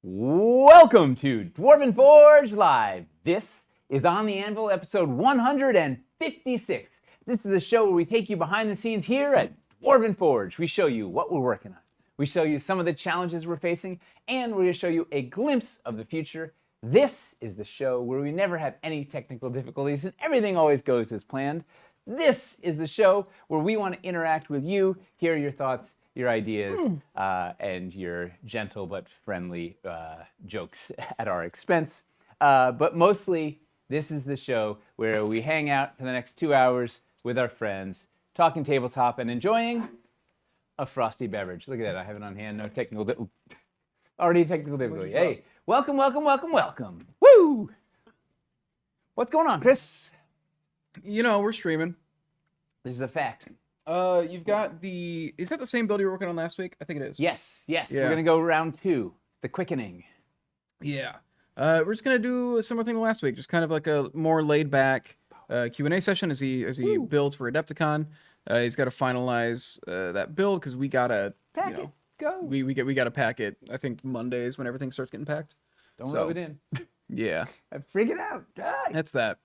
Welcome to Dwarven Forge Live. This is On the Anvil, episode 156. This is the show where we take you behind the scenes here at Dwarven Forge. We show you what we're working on. We show you some of the challenges we're facing, and we're going to show you a glimpse of the future. This is the show where we never have any technical difficulties and everything always goes as planned. This is the show where we want to interact with you, hear your thoughts, your ideas, and your gentle but friendly jokes at our expense. But mostly, this is the show where we hang out for the next 2 hours with our friends, talking tabletop and enjoying a frosty beverage. Look at that, I have it on hand, no technical already technical difficulty. Hey, welcome, welcome, welcome, welcome. Woo! What's going on, Chris? You know, we're streaming. This is a fact. You've got the... Is that the same build you were working on last week? I think it is. Yes. Yeah. We're going to go round 2, the quickening. Yeah. We're just going to do a similar thing to last week, just kind of like a more laid-back Q&A session as he builds for Adepticon. He's got to finalize that build because we got to... Pack it. Go. We got to pack it, I think, Mondays when everything starts getting packed. Don't rub it in. Yeah. I figured it out. That's that.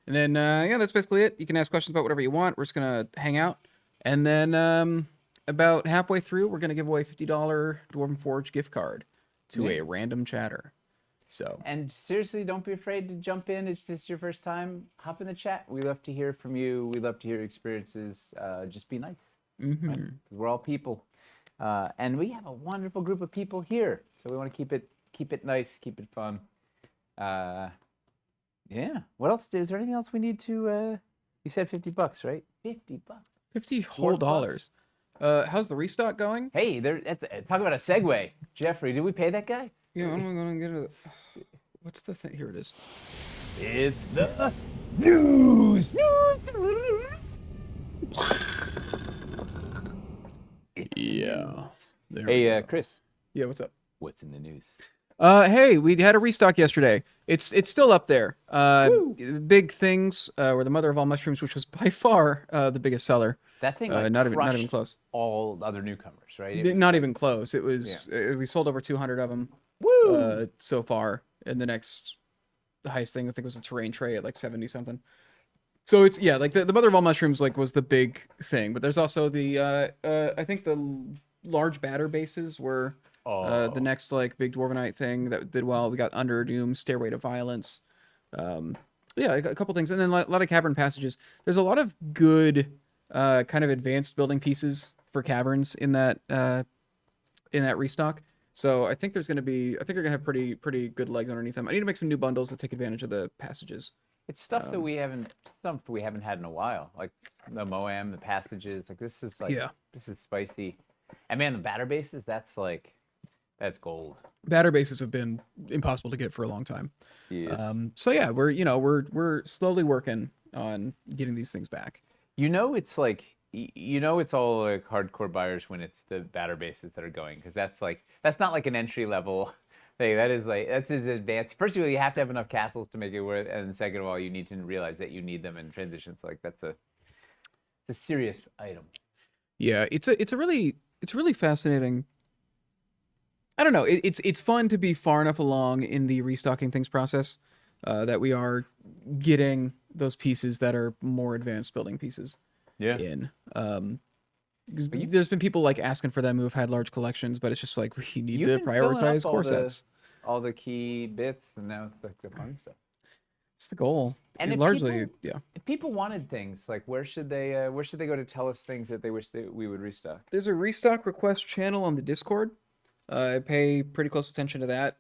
And then, that's basically it. You can ask questions about whatever you want. We're just going to hang out. And then about halfway through, we're going to give away a $50 Dwarven Forge gift card to a random chatter. So. And seriously, don't be afraid to jump in. If this is your first time, hop in the chat. We love to hear from you. We love to hear your experiences. Just be nice. Mm-hmm. Right? We're all people. And we have a wonderful group of people here. So we want to keep it nice, keep it fun. Yeah. What else? Is there anything else we need to? You said $50, right? $50. 50 whole dollars. How's the restock going? Hey, talk about a segue. Jeffrey, did we pay that guy? Yeah, I'm going to get it. What's the thing? Here it is. It's the news. Yeah. Hey, Chris. Yeah, what's up? What's in the news? Hey, we had a restock yesterday. It's still up there. Big things were the Mother of All Mushrooms, which was by far the biggest seller. That thing not even close. All other newcomers, right? Not even close. It was we sold over 200 of them so far. And the next highest thing I think was a terrain tray at like 70 something. So it's like the Mother of All Mushrooms like was the big thing, but there's also the I think the large batter bases were the next like big Dwarvenite thing that did well. We got Underdoom, Stairway to Violence, a couple things, and then a lot of cavern passages. There's a lot of good kind of advanced building pieces for caverns in that restock. So I think they're gonna have pretty good legs underneath them. I need to make some new bundles that take advantage of the passages. It's stuff that we haven't had in a while, like the Moam, the passages. Like this is spicy. And man, the batter bases, that's gold. Batter bases have been impossible to get for a long time. Yes. We're slowly working on getting these things back. It's all like hardcore buyers when it's the batter bases that are going, because that's not like an entry level thing. That's as advanced. First of all, you have to have enough castles to make it worth, and second of all, you need to realize that you need them in transitions. Like it's a serious item. Yeah, it's a really fascinating. I don't know. It's fun to be far enough along in the restocking things process that we are getting those pieces that are more advanced building pieces. Yeah. There's been people like asking for them who have had large collections, but it's just like we need to prioritize core sets. All the key bits, and now it's like the fun stuff. It's the goal. And if people wanted things, like where should they go to tell us things that they wish we would restock? There's a restock request channel on the Discord. I pay pretty close attention to that.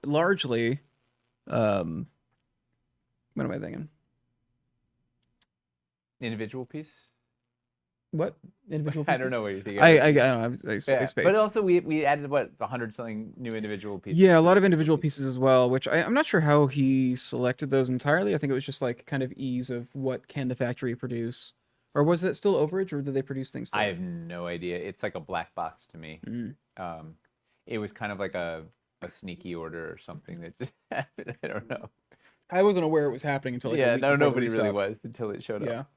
Largely, what am I thinking? Individual piece? What? Individual pieces? I don't know what you're thinking. I don't know. I spaced. But also we added 100 something new individual pieces. Yeah, a lot of individual pieces as well, which I'm not sure how he selected those entirely. I think it was just like kind of ease of what can the factory produce. Or was that still overage, or did they produce things for I have no idea. It's like a black box to me. It was kind of like a sneaky order or something that just happened. I don't know. I wasn't aware it was happening until like a Yeah, week no, before the nobody really restock. was until it showed up.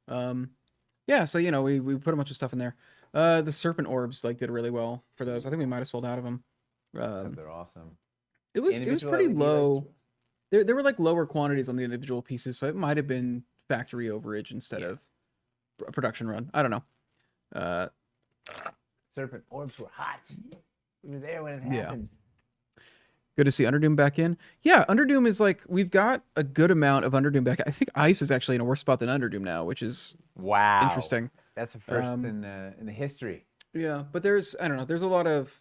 Yeah. Yeah, so we put a bunch of stuff in there. The serpent orbs like did really well for those. I think we might have sold out of them. They're awesome. It was Individual pretty LED low. lights. There were like lower quantities on the individual pieces, so it might have been factory overage instead of a production run. I don't know. Serpent orbs were hot. We were there when it Yeah. happened. Good to see Underdoom back in. Yeah, Underdoom is like we've got a good amount of Underdoom back. I think Ice is actually in a worse spot than Underdoom now, which is Wow. interesting. That's a first in the history. Yeah, but there's I don't know. There's a lot of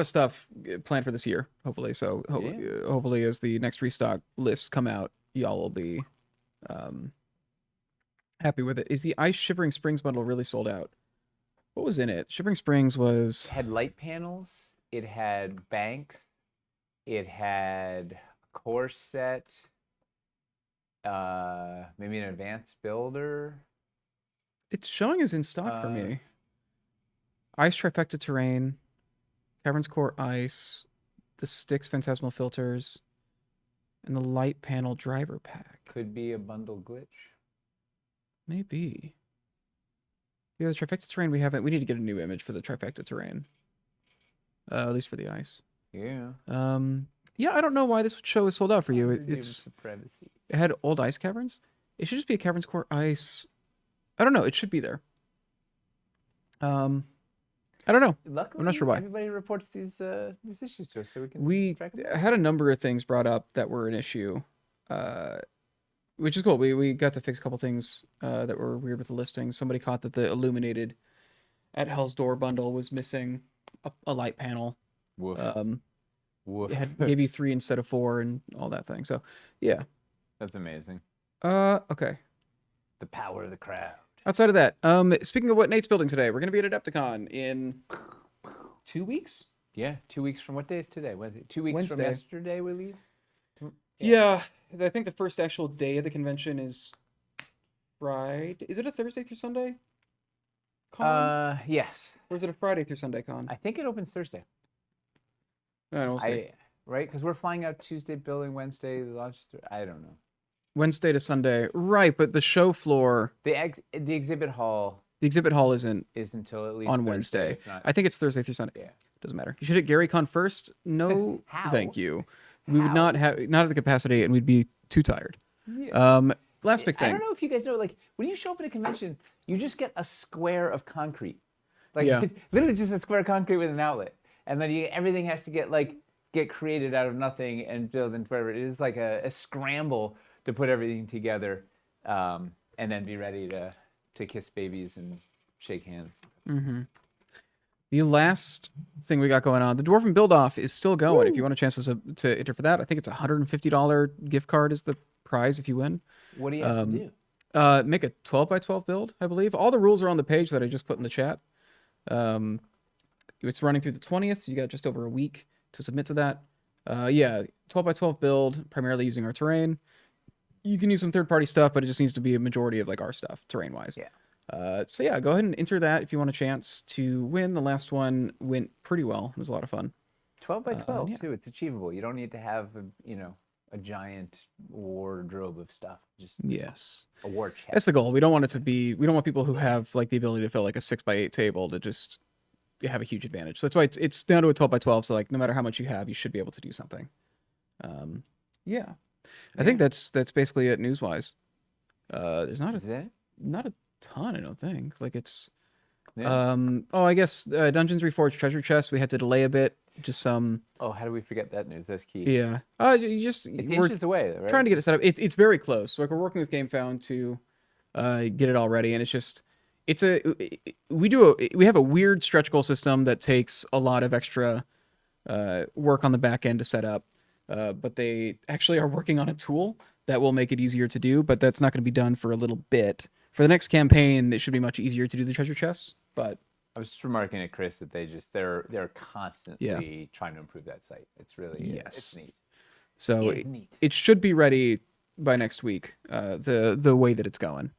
stuff planned for this year. Hopefully, so hopefully as the next restock lists come out, y'all will be happy with it. Is the Ice Shivering Springs bundle really sold out? What was in it? Shivering Springs was It had light panels. It had banks. It had a core set. Maybe an advanced builder. it's showing as in stock for me. Ice Trifecta Terrain, Caverns Core Ice, the Styx Phantasmal Filters, and the Light Panel Driver Pack. Could be a bundle glitch. Maybe. Yeah, the Trifecta Terrain we haven't. We need to get a new image for the Trifecta Terrain. At least for the Ice. Yeah. Yeah, I don't know why this show is sold out for you. It had old ice caverns. It should just be a Caverns Core Ice. I don't know. It should be there. I don't know. Luckily, I'm not sure why. Everybody reports these issues to us, so we can. We had a number of things brought up that were an issue, which is cool. We got to fix a couple things that were weird with the listing. Somebody caught that the illuminated at Hell's Door bundle was missing a light panel. Woof. It gave you 3 instead of 4 and all that thing. So yeah, that's amazing. Okay. The power of the crowd. Outside of that, speaking of what Nate's building today, we're gonna be at Adepticon in 2 weeks. Yeah, 2 weeks from what day is today? Was it 2 weeks Wednesday. from yesterday we leave? Yeah, I think the first actual day of the convention is Friday. Is it a Thursday through Sunday con? Yes. Or is it a Friday through Sunday con? I think it opens Thursday. I don't know. We'll see. Right? Because we're flying out Tuesday, building Wednesday, launch. I don't know. Wednesday to Sunday, right? But the show floor, the exhibit hall. The exhibit hall is until at least on Thursday, Wednesday. not... I think it's Thursday through Sunday. Yeah, doesn't matter. You should hit GaryCon first. No, thank you. We would not have the capacity, and we'd be too tired. Yeah. Last big thing. I don't know if you guys know, like when you show up at a convention, you just get a square of concrete. Like it's literally just a square of concrete with an outlet, and then everything has to get created out of nothing and build into whatever. It is like a scramble to put everything together, and then be ready to kiss babies and shake hands. Mm-hmm. The last thing we got going on, the Dwarven Build-Off is still going. If you want a chance to enter for that, I think it's a $150 gift card is the prize if you win. What do you have to do? Make a 12x12 build, I believe. All the rules are on the page that I just put in the chat. It's running through the 20th, so you got just over a week to submit to that. 12x12 build, primarily using our terrain. You can use some third-party stuff, but it just needs to be a majority of like our stuff, terrain-wise. Yeah. So yeah, go ahead and enter that if you want a chance to win. The last one went pretty well. It was a lot of fun. 12x12 too. It's achievable. You don't need to have a giant wardrobe of stuff. Just a war chest. That's the goal. We don't want it to be. We don't want people who have like the ability to fill like a 6x8 table to just have a huge advantage. So that's why it's down to a 12x12. So like no matter how much you have, you should be able to do something. I think that's basically it news wise. There's not a ton, I don't think. Like it's I guess Dungeons Reforged treasure chest we had to delay a bit, just some how do we forget that news? That's key. We're inches away, right? Trying to get it set up. It's very close. So like we're working with GameFound to get it all ready, and we have a weird stretch goal system that takes a lot of extra work on the back end to set up, but they actually are working on a tool that will make it easier to do, but that's not going to be done for a little bit. For the next campaign, it should be much easier to do the treasure chests, but I was just remarking to Chris that they're constantly trying to improve that site. It's really it's neat. So it should be ready by next week. The way that it's going.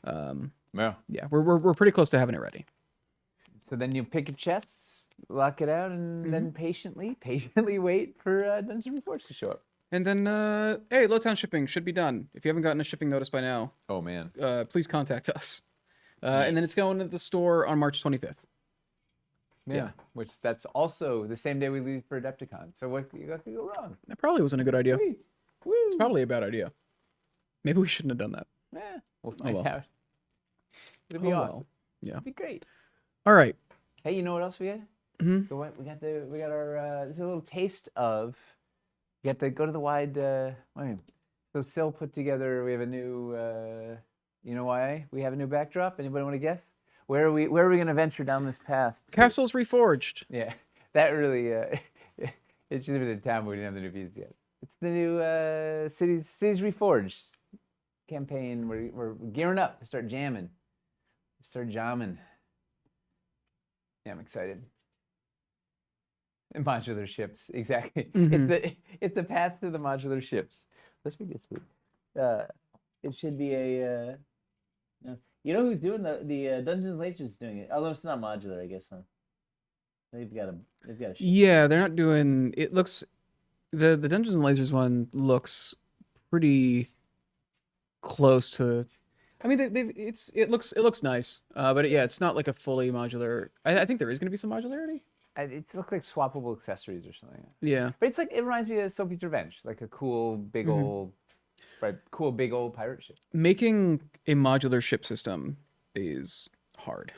We're pretty close to having it ready. So then you pick your chests, lock it out, and then patiently wait for Dungeons Reforged to show up. And then, hey, Lowtown shipping should be done. If you haven't gotten a shipping notice by now, Oh man. please contact us. Yes. And then it's going to the store on March 25th. Yeah. Which that's also the same day we leave for Adepticon. So what could go wrong? That probably wasn't a good idea. Sweet. Woo. It's probably a bad idea. Maybe we shouldn't have done that. Yeah. We'll find well. out. It'll be Oh, awesome. well. Yeah. It'll be great. All right. Hey, you know what else we had? Mhm. So what we got our this is a little taste of. You got to go to the wide. So Sil put together. We have a new. You know why we have a new backdrop? Anybody want to guess? Where are we going to venture down this path? Castles Reforged. Yeah, that really. It should have been in town, but we didn't have the new pieces yet. It's the new Cities Reforged campaign. We're gearing up to start jamming. Start jamming. Yeah, I'm excited. And modular ships, exactly. Mhm. It's the path to the modular ships. Let's make this week. It should be a. You know who's doing the Dungeons and Lasers doing it? Although it's not modular, I guess, huh? They've got a ship. Yeah, they're not doing. It looks the Dungeons and Lasers one looks pretty close to. I mean, it looks nice, but yeah, it's not like a fully modular. I think there is going to be some modularity. It looks like swappable accessories or something. Yeah, But it's like it reminds me of Sophie's Revenge, like a cool big old, pirate ship. making a modular ship system is hard.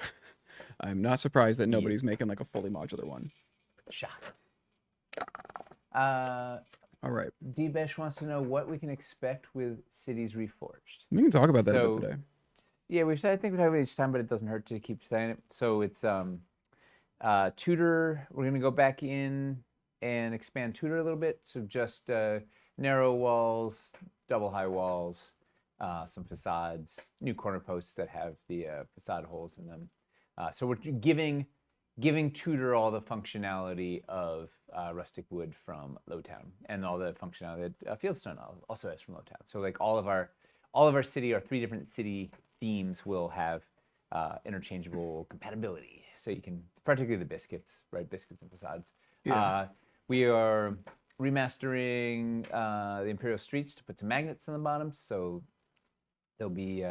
I'm not surprised that nobody's making like a fully modular one. Shock. All right, D-Besh wants to know what we can expect with Cities Reforged. we can talk about that a bit So- today. Yeah, I think we talk about each time, but it doesn't hurt to keep saying it. So it's Tudor. We're gonna go back in and expand Tudor a little bit. So just narrow walls, double high walls, some facades, new corner posts that have the facade holes in them. So we're giving Tudor all the functionality of rustic wood from Lowtown, and all the functionality that Fieldstone also has from Lowtown. So like all of our city, our 3 different city themes will have interchangeable compatibility. So you can, particularly the biscuits, right? Biscuits and facades. Yeah. We are remastering the Imperial Streets to put some magnets on the bottom, so they'll be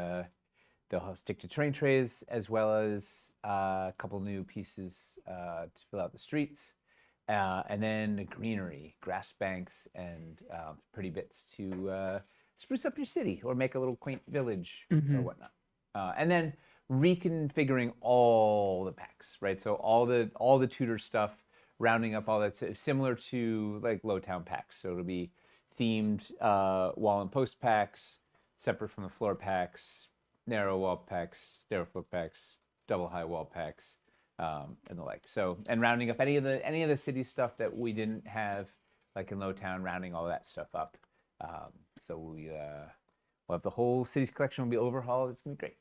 they'll stick to terrain trays, as well as a couple new pieces to fill out the streets, and then the greenery, grass banks, and pretty bits to spruce up your city or make a little quaint village or whatnot. And then reconfiguring all the packs, right? So all the Tudor stuff, rounding up all that, similar to like Lowtown packs. So it'll be themed wall and post packs, separate from the floor packs, narrow wall packs, narrow floor packs, double high wall packs, and the like. So, and rounding up any of the city stuff that we didn't have, like in Lowtown, rounding all that stuff up. So we'll have the whole city's collection will be overhauled. It's gonna be great.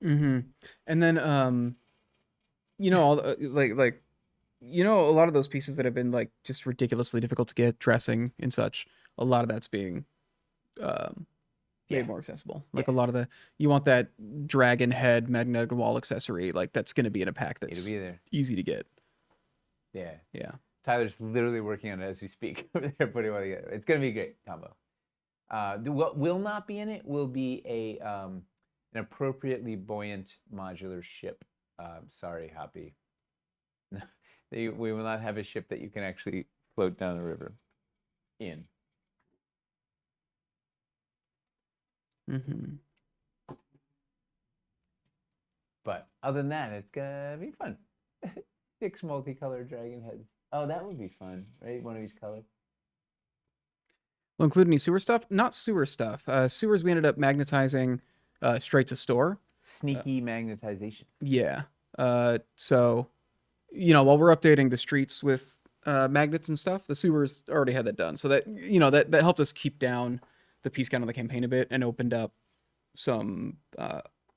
And then all like a lot of those pieces that have been like just ridiculously difficult to get, dressing and such, a lot of that's being made more accessible. Like a lot of you want that dragon head magnetic wall accessory, like that's going to be in a pack that's It'll be there. easy to get. Yeah. Tyler's literally working on it as we speak. They're putting it all together. It's gonna be a great combo. What will not be in it will be an appropriately buoyant modular ship. Sorry, Hoppy. We will not have a ship that you can actually float down the river in. But other than that, it's gonna be fun. 6 multicolored dragon heads. Oh, that would be fun, right? One of each color. Will include any sewer stuff? Not sewer stuff. Sewers we ended up magnetizing straight to store. Sneaky magnetization. Yeah. So, while we're updating the streets with magnets and stuff, the sewers already had that done. So that that helped us keep down the piece count of the campaign a bit and opened up some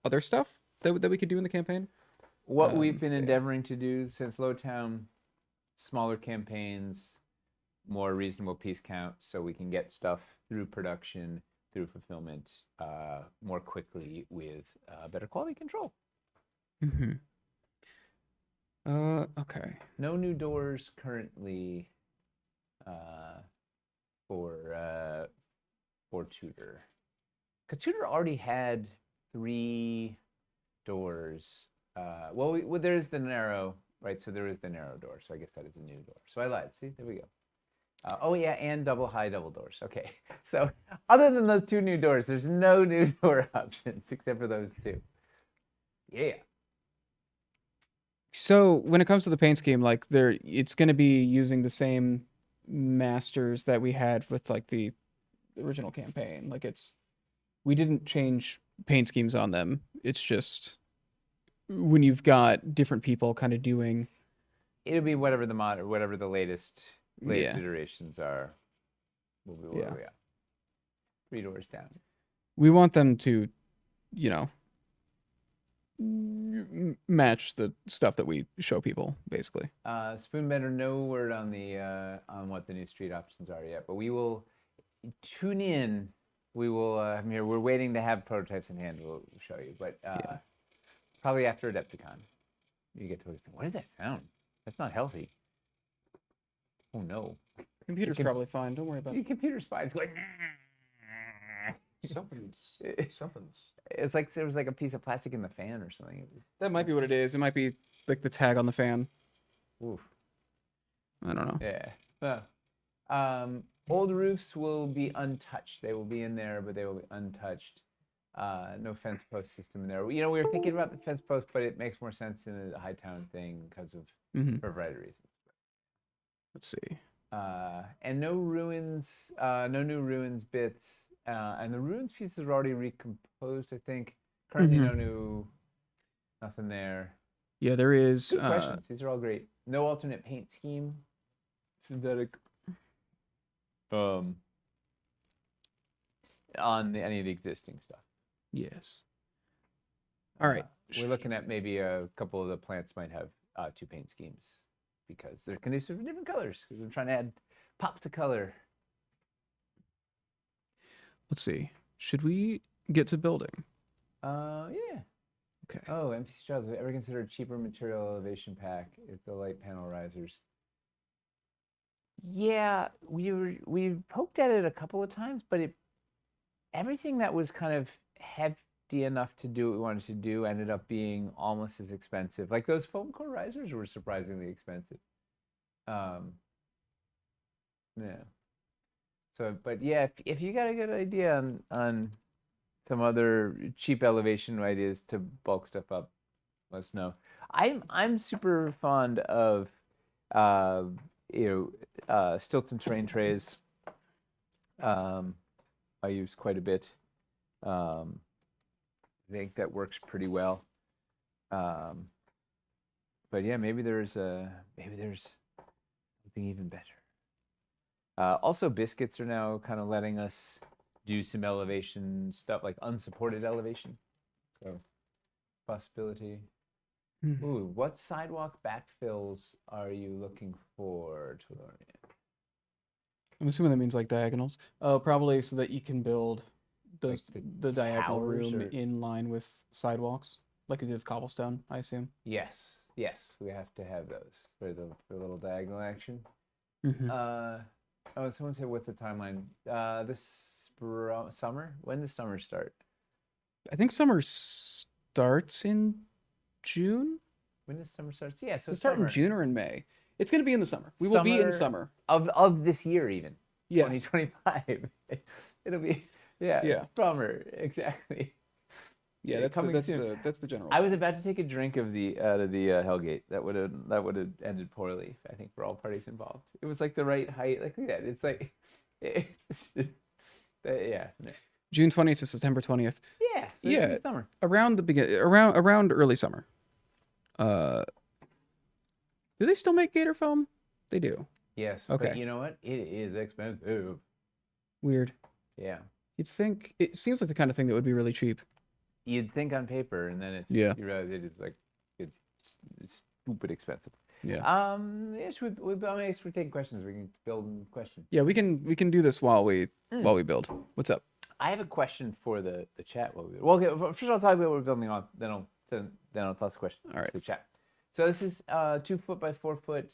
other stuff that we could do in the campaign. What we've been endeavoring to do since Lowtown, smaller campaigns, more reasonable piece count, so we can get stuff through production, through fulfillment, more quickly with better quality control. Okay. No new doors currently. for Tudor. Because Tudor already had 3 doors. Well, there's the narrow, right? So there is the narrow door. So I guess that is a new door. So I lied. See, there we go. Oh yeah, and high double doors. Okay, so other than those 2 new doors, there's no new door options except for those 2. Yeah. So when it comes to the paint scheme, like it's going to be using the same masters that we had with like the original campaign. Like we didn't change paint schemes on them. It's just when you've got different people kind of doing. It'll be whatever the latest Yeah. iterations are. We'll be where we are. 3 doors down. We want them to, match the stuff that we show people, basically. Spoonbender, no word on on what the new street options are yet, but we will tune in. We will. Here, we're waiting to have prototypes in hand. We'll show you, but probably after Adepticon, you get to listen. What is that sound? That's not healthy. Oh no. Computer's probably fine. Don't worry about it. Your computer's fine. It's going. Something's. It's like there was like a piece of plastic in the fan or something. That might be what it is. It might be like the tag on the fan. Oof. I don't know. Yeah. Old roofs will be untouched. They will be in there, but they will be untouched. No fence post system in there. We were thinking about the fence post, but it makes more sense in a high town thing because of for a variety of reasons. Let's see. And no ruins, no new ruins bits. And the ruins pieces are already recomposed, I think. Currently, nothing there. Yeah, there is. Good questions. These are all great. No alternate paint scheme. Synthetic. On any of the existing stuff. Yes. All right. We're looking at maybe a couple of the plants might have 2 paint schemes because they're conducive to different colors. Because we're trying to add pop to color. Let's see. Should we get to building? Yeah. Okay. Oh, NPC Trials. Have you ever considered cheaper material elevation pack if the light panel risers? Yeah, we poked at it a couple of times, but everything that was kind of hefty enough to do what we wanted to do ended up being almost as expensive. Like those foam core risers were surprisingly expensive. Yeah. So, but yeah, if you got a good idea on some other cheap elevation ideas to bulk stuff up, let us know. I'm super fond of Stilton terrain trays. I use quite a bit. I think that works pretty well. But yeah, maybe there's something even better. Also, biscuits are now kind of letting us do some elevation stuff, like unsupported elevation. So, possibility. Ooh, what sidewalk backfills are you looking for, Tolorian? I'm assuming that means like diagonals. Oh, probably so that you can build those Like the diagonal room or... in line with sidewalks, like you did with cobblestone, I assume. Yes, we have to have those for the little diagonal action. Oh, someone said, what's the timeline? This summer? When does summer start? I think summer starts in June. When does summer start? Yeah, so Does it start in June or in May? It's going to be in the summer. We will be in summer of this year, even. Yes. 2025. It'll be summer exactly. Yeah, that's the general. I was about to take a drink out of the Hellgate. That would have ended poorly, I think, for all parties involved. It was like the right height, like that. It's like, yeah. June 20th to September 20th. Yeah. So yeah. Summer. Around early summer. Do they still make gator foam? They do. Yes. Okay. But you know what? It is expensive. Weird. Yeah. You'd think it seems like the kind of thing that would be really cheap. You'd think on paper, and then you realize it is like it's stupid expensive. Yeah. Should we we're taking questions. We can build questions. Yeah, we can do this while we build. What's up? I have a question for the chat while we build. Well, okay, first I'll talk about what we're building on. Then I'll toss a question. All right. To the chat. So this is 2 foot by 4 foot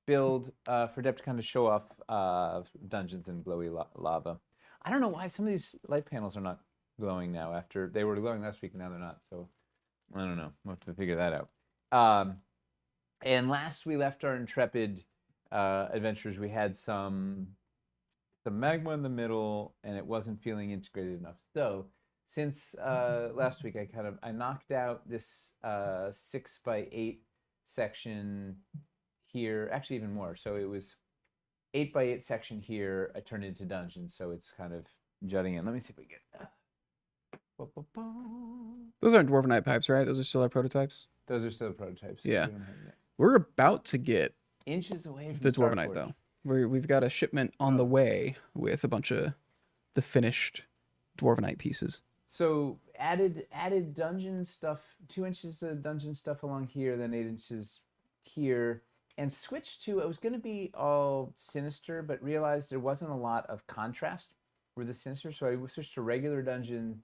build for Adepticon to show off dungeons and glowy lava. I don't know why some of these light panels are not glowing now. After they were glowing last week, and now they're not. So I don't know. We'll have to figure that out. And last we left our intrepid adventures, we had some magma in the middle, and it wasn't feeling integrated enough. So since last week, I knocked out this 6x8 section here. Actually, even more. So it was 8x8 section here. I turned it into dungeons, so it's kind of jutting in. Let me see if we get. Those aren't Dwarvenite pipes, right? Those are still our prototypes. Those are still prototypes. Yeah. We're about to get inches away from the Dwarvenite, though. We've got a shipment on the way with a bunch of the finished Dwarvenite pieces. So added dungeon stuff, 2 inches of dungeon stuff along here, then 8 inches here, and switched to, it was going to be all sinister, but realized there wasn't a lot of contrast with the sinister, so I switched to regular dungeon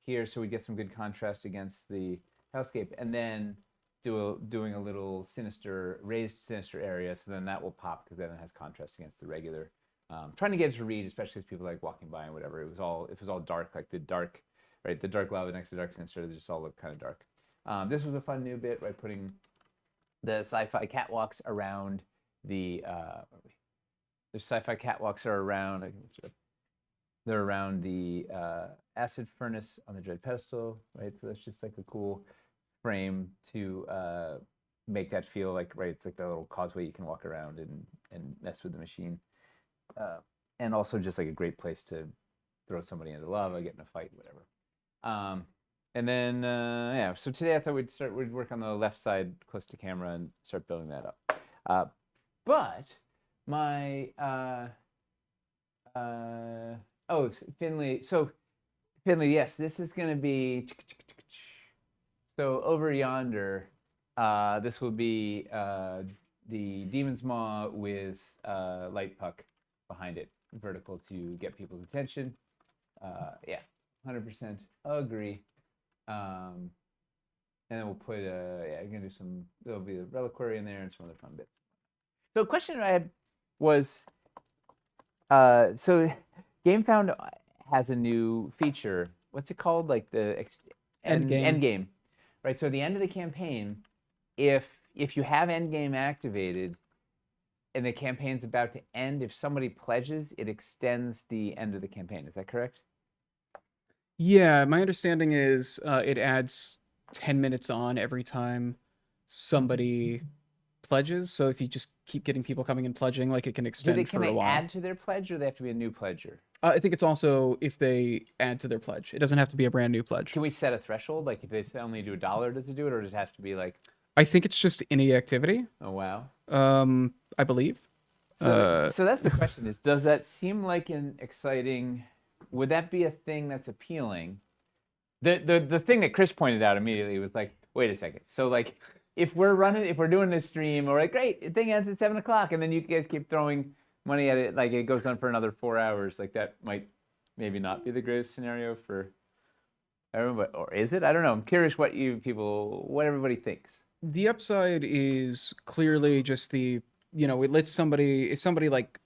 here so we get some good contrast against the hellscape, and then doing a little raised sinister area, so then that will pop because then it has contrast against the regular. Trying to get it to read, especially as people like walking by and whatever. It was all dark, like the dark lava next to dark sinister. They just all look kind of dark. This was a fun new bit, right? Putting the sci-fi catwalks around the sci-fi catwalks are around. They're around the acid furnace on the dread pedestal, right? So that's just like a cool frame to make that feel like, right, it's like the little causeway you can walk around and mess with the machine. And also just like a great place to throw somebody into lava, get in a fight, whatever. And then, yeah, so today I thought we'd work on the left side close to camera and start building that up. But my, Finley, yes, this is going to be, so over yonder, this will be the Demon's Maw with Light Puck behind it, vertical to get people's attention. Yeah, 100% agree. And then we'll put we're gonna do there'll be a reliquary in there and some other fun bits. So a question I had was, so GameFound has a new feature. What's it called? Like the end game, right? So at the end of the campaign, if you have end game activated and the campaign's about to end, if somebody pledges, it extends the end of the campaign. Is that correct? Yeah, my understanding is it adds 10 minutes on every time somebody pledges. So if you just keep getting people coming and pledging, like it can extend for a while. Can they add to their pledge, or they have to be a new pledger? I think it's also if they add to their pledge. It doesn't have to be a brand new pledge. Can we set a threshold? Like if they only do $1, does it do it, or does it have to be like? I think it's just any activity. Oh wow. I believe. So that's the question: is does that seem like an exciting? Would that be a thing that's appealing? The thing that Chris pointed out immediately was like, wait a second. So like, if we're doing this stream, we're like, great, the thing ends at 7 o'clock, and then you guys keep throwing money at it, like it goes on for another 4 hours. Like that might maybe not be the greatest scenario for everyone, or is it? I don't know. I'm curious what everybody thinks. The upside is clearly just it lets somebody, if somebody like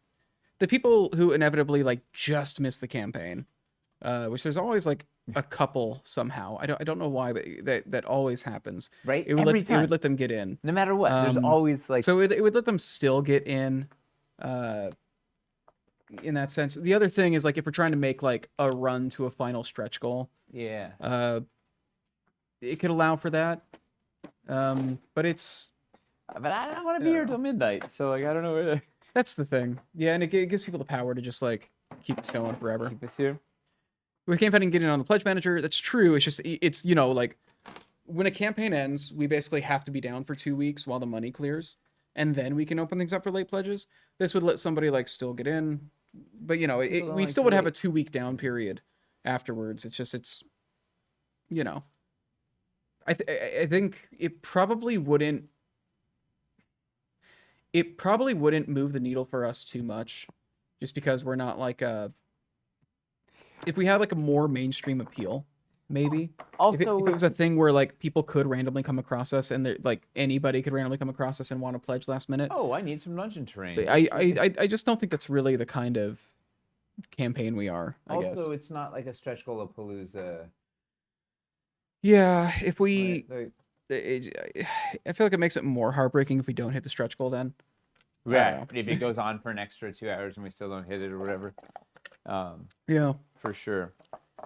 the people who inevitably like just miss the campaign, which there's always like a couple somehow. I don't know why, but that always happens. Right? It would let them get in. No matter what. There's always like, so it would let them still get in that sense. The other thing is like if we're trying to make like a run to a final stretch goal. Yeah. It could allow for that. But I don't want to be here till midnight, so like I don't know where to. That's the thing. Yeah, and it gives people the power to just like keep this going forever. Keep this here. With campaigning getting on the pledge manager, that's true. It's just it's like when a campaign ends, we basically have to be down for 2 weeks while the money clears, and then we can open things up for late pledges. This would let somebody like still get in, but we still would have a 2-week down period afterwards. It's I think it probably wouldn't move the needle for us too much, just because we're not like if we had like a more mainstream appeal, maybe. Also, If it was a thing where like people could randomly come across us and like anybody could randomly come across us and want to pledge last minute. oh, I need some dungeon terrain. But I just don't think that's really the kind of campaign we are, I guess. Also, it's not like a stretch goal of Palooza. Yeah, if we Like, I feel like it makes it more heartbreaking if we don't hit the stretch goal then. yeah, if it goes on for an extra 2 hours and we still don't hit it or whatever. Yeah. For sure.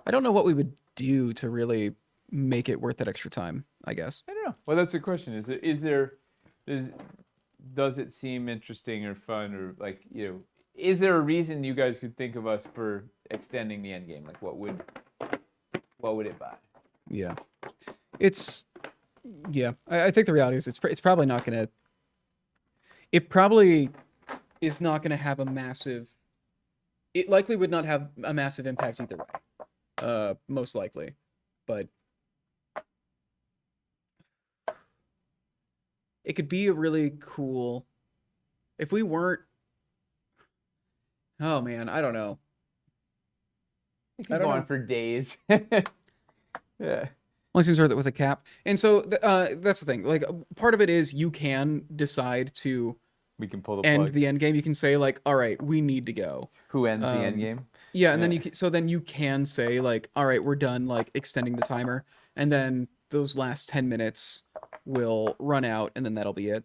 I don't know what we would do to really make it worth that extra time, I guess. I don't know. Well, that's the question. Does it seem interesting or fun or like, is there a reason you guys could think of us for extending the end game? Like what would it buy? Yeah. I think the reality is it's probably not going to it probably is not going to have a massive it likely would not have a massive impact either way. Most likely. But it could be a really cool if we weren't. Oh man, I don't know. It could go on for days. Yeah. Only seems worth it with a cap. And so that's the thing. Like part of it is you can decide to we can pull the end plug. the end game. You can say like, all right, we need to go. Who ends the end game? Yeah, and then you can say like, all right, we're done like extending the timer, and then those last 10 minutes will run out, and then that'll be it.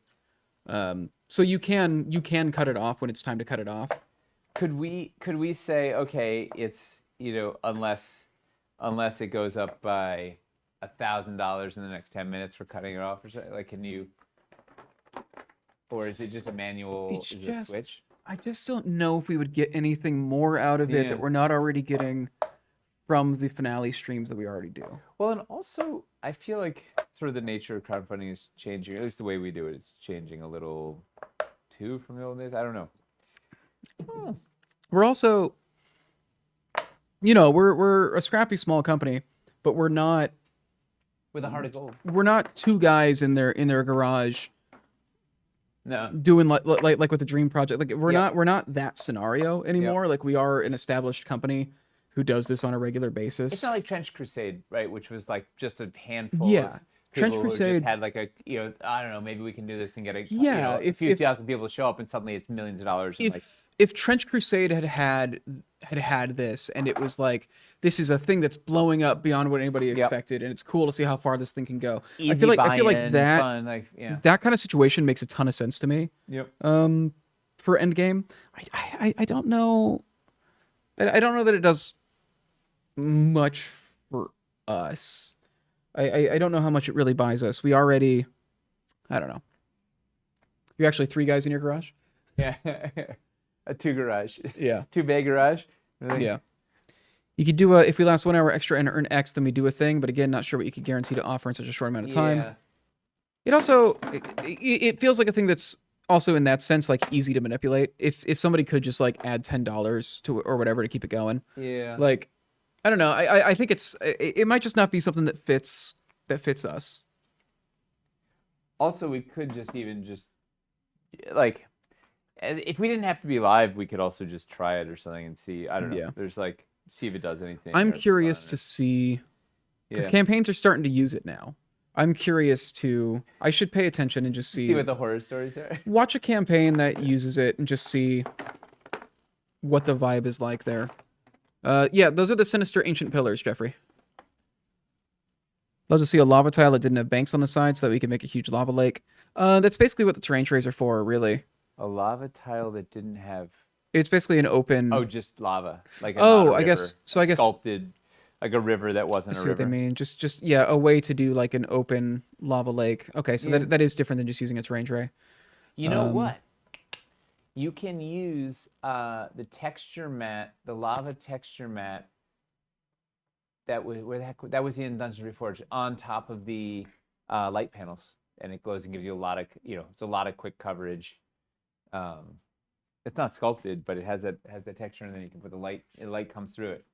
So you can cut it off when it's time to cut it off. Could we say, okay, it's unless it goes up by $1,000 in the next 10 minutes for cutting it off or something? Like, can you, or is it just a manual switch? I just don't know if we would get anything more out of it that we're not already getting from the finale streams that we already do. Well, and also I feel like sort of the nature of crowdfunding is changing. At least the way we do it is changing a little too from the old days. I don't know. We're also, we're a scrappy small company, but we're not with a heart of gold. We're not two guys in their garage. No. Doing like with the dream project. Like we're not that scenario anymore. Like we are an established company who does this on a regular basis. It's not like Trench Crusade, right? Which was like just a handful. Yeah. Of Trench Crusade just had like a I don't know, maybe we can do this and get a a few thousand people to show up and suddenly it's millions of dollars. If Trench Crusade had this and it was like this is a thing that's blowing up beyond what anybody expected and it's cool to see how far this thing can go. I feel like that fun, that kind of situation makes a ton of sense to me. Yep. For Endgame, I don't know. I don't know that it does much for us. I don't know how much it really buys us. We already, I don't know. You're actually 3 guys in your garage? Yeah. A 2 garage. Yeah. 2 bay garage. Really? Yeah. You could do if we last 1 hour extra and earn X, then we do a thing. But again, not sure what you could guarantee to offer in such a short amount of time. Yeah. It also, it feels like a thing that's also in that sense, like easy to manipulate. If somebody could just like add $10 to it or whatever to keep it going. Yeah. Like, I don't know. I think it might just not be something that fits us. Also, we could just like, if we didn't have to be live, we could also just try it or something and see. I don't know. Yeah. There's like, see if it does anything. I'm curious to see, because campaigns are starting to use it now. I'm curious to. I should pay attention and just see what the horror stories are. Watch a campaign that uses it and just see what the vibe is like there. Yeah, those are the sinister ancient pillars, Jeffrey. Love to see a lava tile that didn't have banks on the side so that we could make a huge lava lake. That's basically what the terrain trays are for, really. A lava tile that didn't have... It's basically an open... Oh, just lava. Like I guess... So I guess... Sculpted, like a river that wasn't a river. I see what they mean. Just yeah, a way to do like an open lava lake. Okay, so that is different than just using a terrain tray. You know what? You can use the texture mat, the lava texture mat that was in Dungeons Reforged on top of the light panels, and it goes and gives you a lot of it's a lot of quick coverage. It's not sculpted, but it has that texture, and then you can put the light. The light comes through it.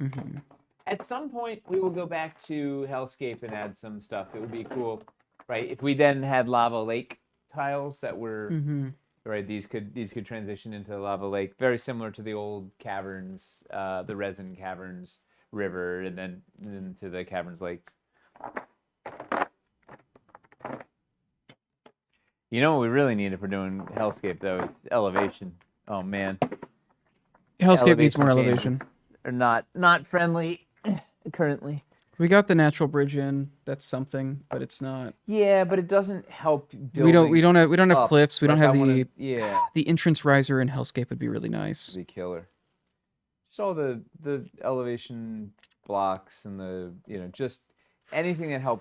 Mm-hmm. At some point, we will go back to Hellscape and add some stuff. It would be cool, right? If we then had lava lake tiles that were right, these could transition into lava lake, very similar to the old caverns, the resin caverns river and then into the caverns lake. You know what we really need if we're doing Hellscape though is elevation. Oh man, Hellscape needs more changes elevation. Are not friendly currently. We got the natural bridge in. That's something, but it's not. Yeah, but it doesn't help building. We don't have up. cliffs. We don't Like, have I wanna- the yeah, the entrance riser in Hellscape would be really nice. be killer. Just all the elevation blocks and the just anything that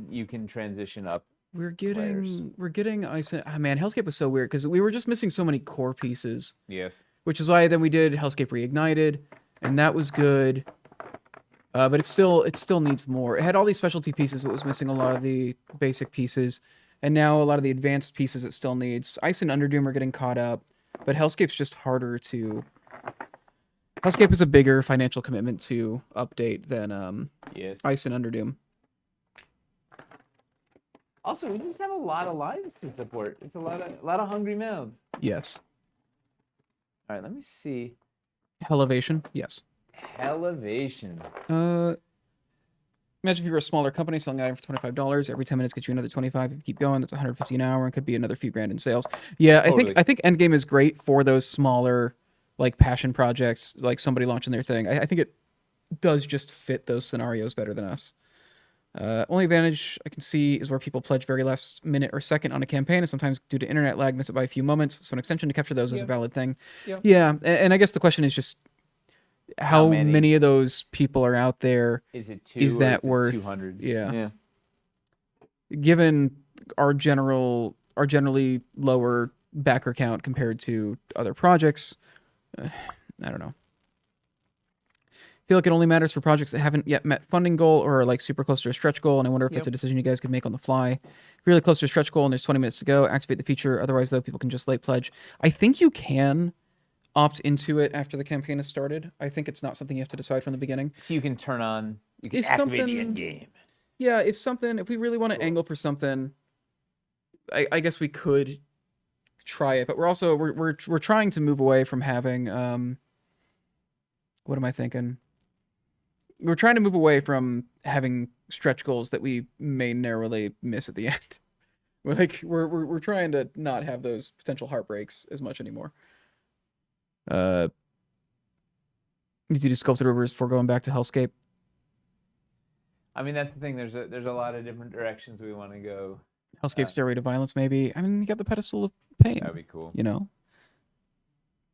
you can transition up. We're getting ice. Man, Hellscape was so weird because we were just missing so many core pieces. Yes. Which is why then we did Hellscape Reignited, and that was good. But it still needs more. It had all these specialty pieces, but was missing a lot of the basic pieces, and now a lot of the advanced pieces it still needs. Ice and Underdoom are getting caught up, but Hellscape's just harder to. Hellscape is a bigger financial commitment to update than Yes. Ice and Underdoom. Also, we just have a lot of lines to support. It's a lot of hungry mouths. Yes. All right, let me see. Elevation, yes. Elevation. Imagine if you were a smaller company selling an item for $25. Every 10 minutes gets you another 25. If you keep going, that's 150 an hour and could be another few grand in sales. Yeah, Totally. I think Endgame is great for those smaller, like passion projects, like somebody launching their thing. I think it does just fit those scenarios better than us. Only advantage I can see is where people pledge very last minute or second on a campaign, and sometimes due to internet lag, miss it by a few moments. So an extension to capture those is a valid thing. Yeah. Yeah, and I guess the question is just how many of those people are out there? Is it two? Is that worth 200? Yeah. Given our generally lower backer count compared to other projects, I don't know. I feel like it only matters for projects that haven't yet met funding goal or are like super close to a stretch goal, and I wonder if that's a decision you guys could make on the fly. If you're really close to a stretch goal and there's 20 minutes to go, activate the feature. Otherwise, though, people can just late pledge. I think you can opt into it after the campaign has started. I think it's not something you have to decide from the beginning. So you can turn on. You can If activate the something- end game. Yeah, if we really want to angle for something, I guess we could try it. But we're trying to move away from having what am I thinking? We're trying to move away from having stretch goals that we may narrowly miss at the end. We're trying to not have those potential heartbreaks as much anymore. Need to do sculpted rivers before going back to Hellscape. I mean, that's the thing. There's a lot of different directions we want to go. Hellscape Stairway to Violence, maybe. I mean, you got the Pedestal of Pain. That'd be cool. You know,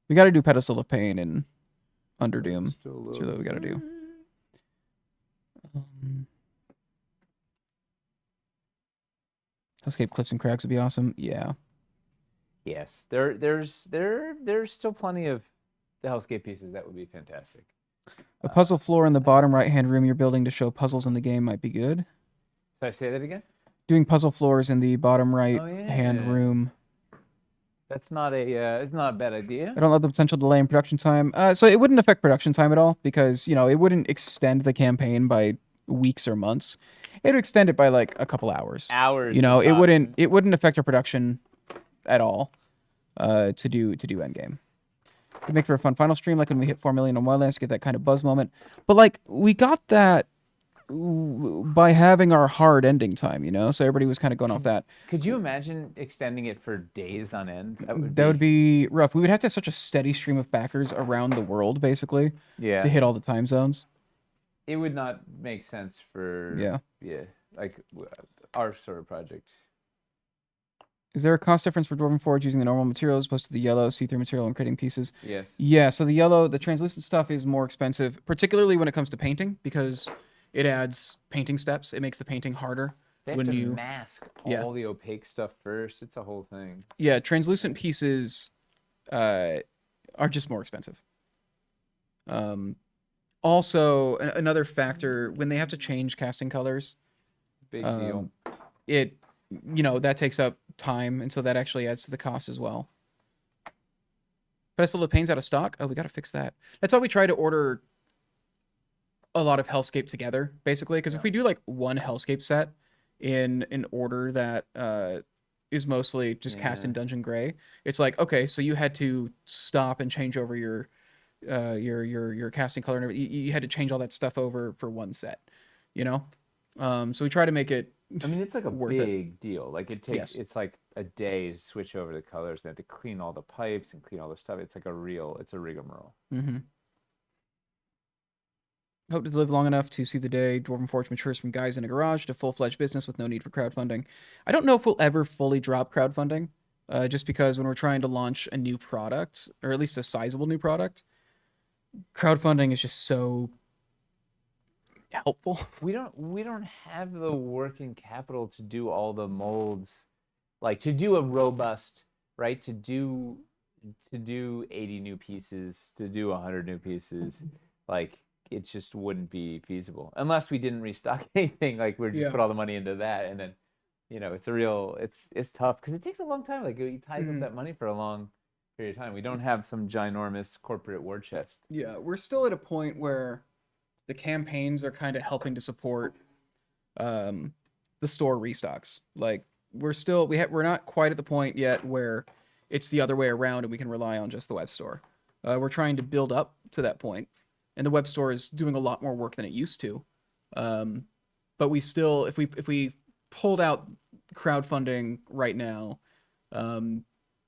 we got to do Pedestal of Pain and Underdoom. That's what we got to do. Hellscape Cliffs and Crags would be awesome. Yeah. Yes, there's still plenty of the Hellscape pieces that would be fantastic. A puzzle floor in the bottom right-hand room you're building to show puzzles in the game might be good. Did I say that again? Doing puzzle floors in the bottom right-hand room. That's not it's not a bad idea. I don't love the potential delay in production time. So it wouldn't affect production time at all because, it wouldn't extend the campaign by weeks or months. It would extend it by like a couple hours. Hours. It wouldn't affect our production at all to do endgame. Could make for a fun final stream, like when we hit 4 million on Wildlands, get that kind of buzz moment. But like we got that by having our hard ending time, so everybody was kind of going off that. Could you imagine extending it for days on end? That would be rough. We would have to have such a steady stream of backers around the world, basically, to hit all the time zones. It would not make sense for like our sort of project. Is there a cost difference for Dwarven Forge using the normal material as opposed to the yellow see-through material and creating pieces? Yes. Yeah, so the translucent stuff is more expensive, particularly when it comes to painting, because it adds painting steps. It makes the painting harder. They have to mask all the opaque stuff first. It's a whole thing. Yeah, translucent pieces are just more expensive. Also, another factor, when they have to change casting colors, big deal. That takes up time, and so that actually adds to the cost as well. Pedestal of Pain's out of stock. Oh, we got to fix that. That's why we try to order a lot of Hellscape together, basically, because if we do like one Hellscape set in an order that is mostly just cast in Dungeon Gray, it's like, okay, so you had to stop and change over your your casting color and everything. You had to change all that stuff over for one set, you know. So we try to make it. I mean, it's like a worth it. big deal. Like Yes. it's like a day to switch over the colors. They have to clean all the pipes and clean all the stuff. It's like it's a rigmarole. Mm-hmm. Hope to live long enough to see the day Dwarven Forge matures from guys in a garage to full-fledged business with no need for crowdfunding. I don't know if we'll ever fully drop crowdfunding, just because when we're trying to launch a new product, or at least a sizable new product, crowdfunding is just so helpful. We don't have the working capital to do all the molds, like to do a robust, right? To do 80 new pieces, to do 100 new pieces, like it just wouldn't be feasible unless we didn't restock anything. Like we're just put all the money into that, and then, it's tough because it takes a long time. Like it ties up that money for a long period of time. We don't have some ginormous corporate war chest. Yeah, we're still at a point where the campaigns are kind of helping to support the store restocks. Like we're not quite at the point yet where it's the other way around and we can rely on just the web store. We're trying to build up to that point, and the web store is doing a lot more work than it used to. But we still, if we pulled out crowdfunding right now,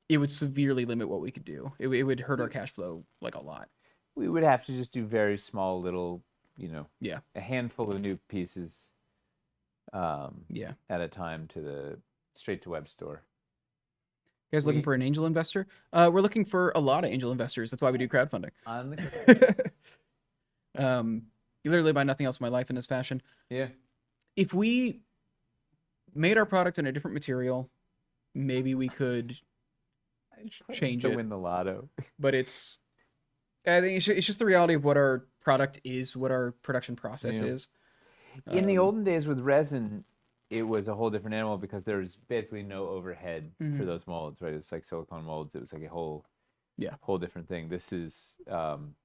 it would severely limit what we could do. It would hurt our cash flow like a lot. We would have to just do very small little, Yeah. a handful of new pieces Yeah. at a time straight to web store. You guys looking for an angel investor? We're looking for a lot of angel investors. That's why we do crowdfunding. On the You literally buy nothing else in my life in this fashion. Yeah. If we made our product in a different material, maybe we could change to it. win the lotto. But I think it's just the reality of what our product is, what our production process is. In the olden days with resin, it was a whole different animal because there was basically no overhead for those molds, right? It's like silicone molds. It was like a whole different thing. This is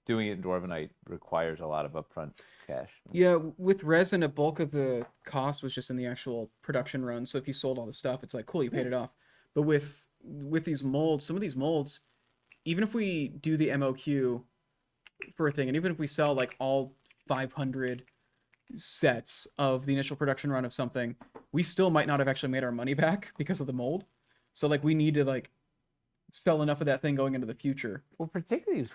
doing it in Dwarvenite requires a lot of upfront cash. Yeah, with resin, a bulk of the cost was just in the actual production run. So if you sold all the stuff, it's like, cool, you paid it off. But with these molds, some of these molds, even if we do the MOQ for a thing, and even if we sell like all 500 sets of the initial production run of something, we still might not have actually made our money back because of the mold. So like we need to like sell enough of that thing going into the future. Well, particularly because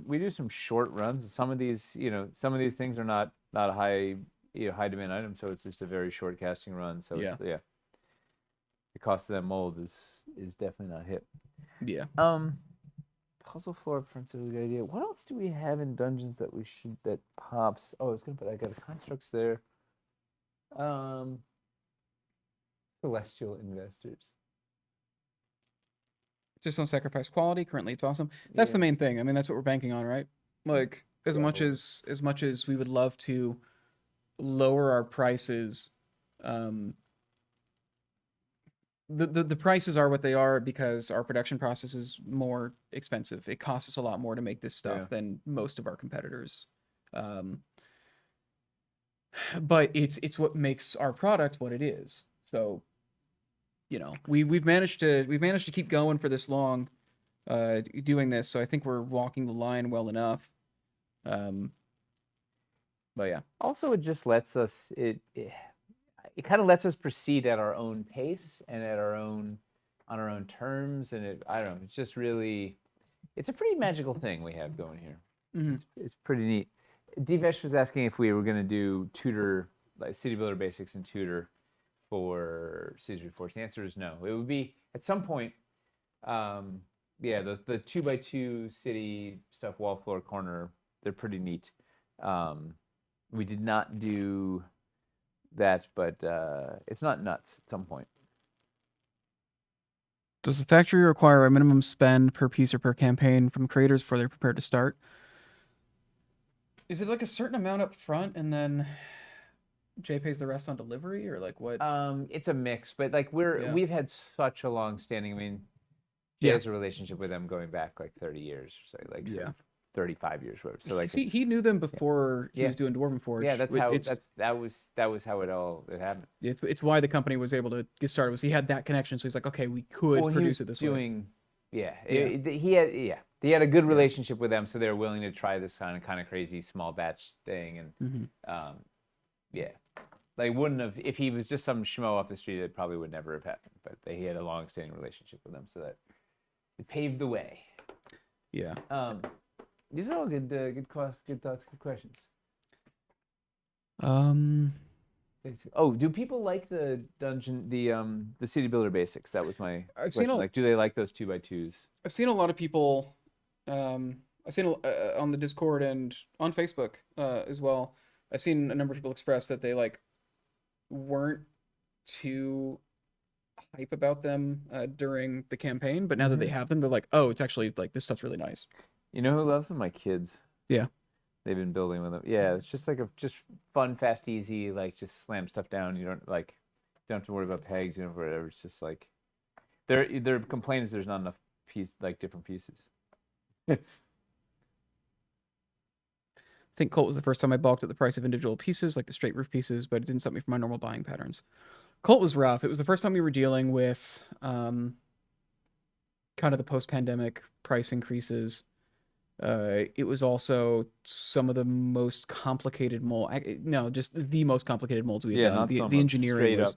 we do some short runs. Some of these things are not a high high demand item, so it's just a very short casting run. So the cost of that mold is definitely not hit. Yeah. Puzzle floor up front's a really good idea. What else do we have in dungeons that pops? Oh, I got a constructs there. Celestial investors. Just don't sacrifice quality. Currently, it's awesome. That's the main thing. I mean, that's what we're banking on, right? Like as much as we would love to lower our prices, the prices are what they are because our production process is more expensive. It costs us a lot more to make this stuff than most of our competitors. But it's what makes our product what it is. So, we've managed to keep going for this long, doing this. So I think we're walking the line well enough. But yeah. Also, it just lets us it kind of lets us proceed at our own pace and on our own terms, and I don't know. It's just really, it's a pretty magical thing we have going here. Mm-hmm. It's pretty neat. Devesh was asking if we were going to do tutor, like City Builder Basics and tutor for Cities Reforged. The answer is no. It would be at some point. The 2x2 city stuff, wall, floor, corner. They're pretty neat. We did not do that, but it's not nuts at some point. Does the factory require a minimum spend per piece or per campaign from creators before they're prepared to start? Is it like a certain amount up front and then Jay pays the rest on delivery, or like what? It's a mix, but like we've had such a long standing. I mean, Jay has a relationship with them going back like 30 years, so like 35 years, whatever. So like he knew them before he was doing Dwarven Forge. Yeah, that was how it happened. It's why the company was able to get started. Was he had that connection, so he's like, okay, we could produce it this way. He had a good relationship with them, so they were willing to try this kind of crazy small batch thing. And yeah, they wouldn't have if he was just some schmo off the street. It probably would never have happened. But he had a long-standing relationship with them, so that it paved the way. Yeah. These are all good thoughts, good questions. Oh, do people like the dungeon, the city builder basics? That was my question. Like, do they like those 2x2s? I've seen a lot of people. I've seen on the Discord and on Facebook as well. I've seen a number of people express that they like weren't too hype about them during the campaign, but now that they have them, they're like, oh, it's actually like this stuff's really nice. You know who loves them? My kids. Yeah. They've been building with them. Yeah, it's just like just fun, fast, easy. Like just slam stuff down. You don't have to worry about pegs. You know, whatever. It's just like their complaint is there's not enough different pieces. I think Colt was the first time I balked at the price of individual pieces, like the straight roof pieces, but it didn't stop me from my normal buying patterns. Colt was rough. It was the first time we were dealing with kind of the post-pandemic price increases. It was also some of the most complicated just the most complicated molds we had done. The engineering was,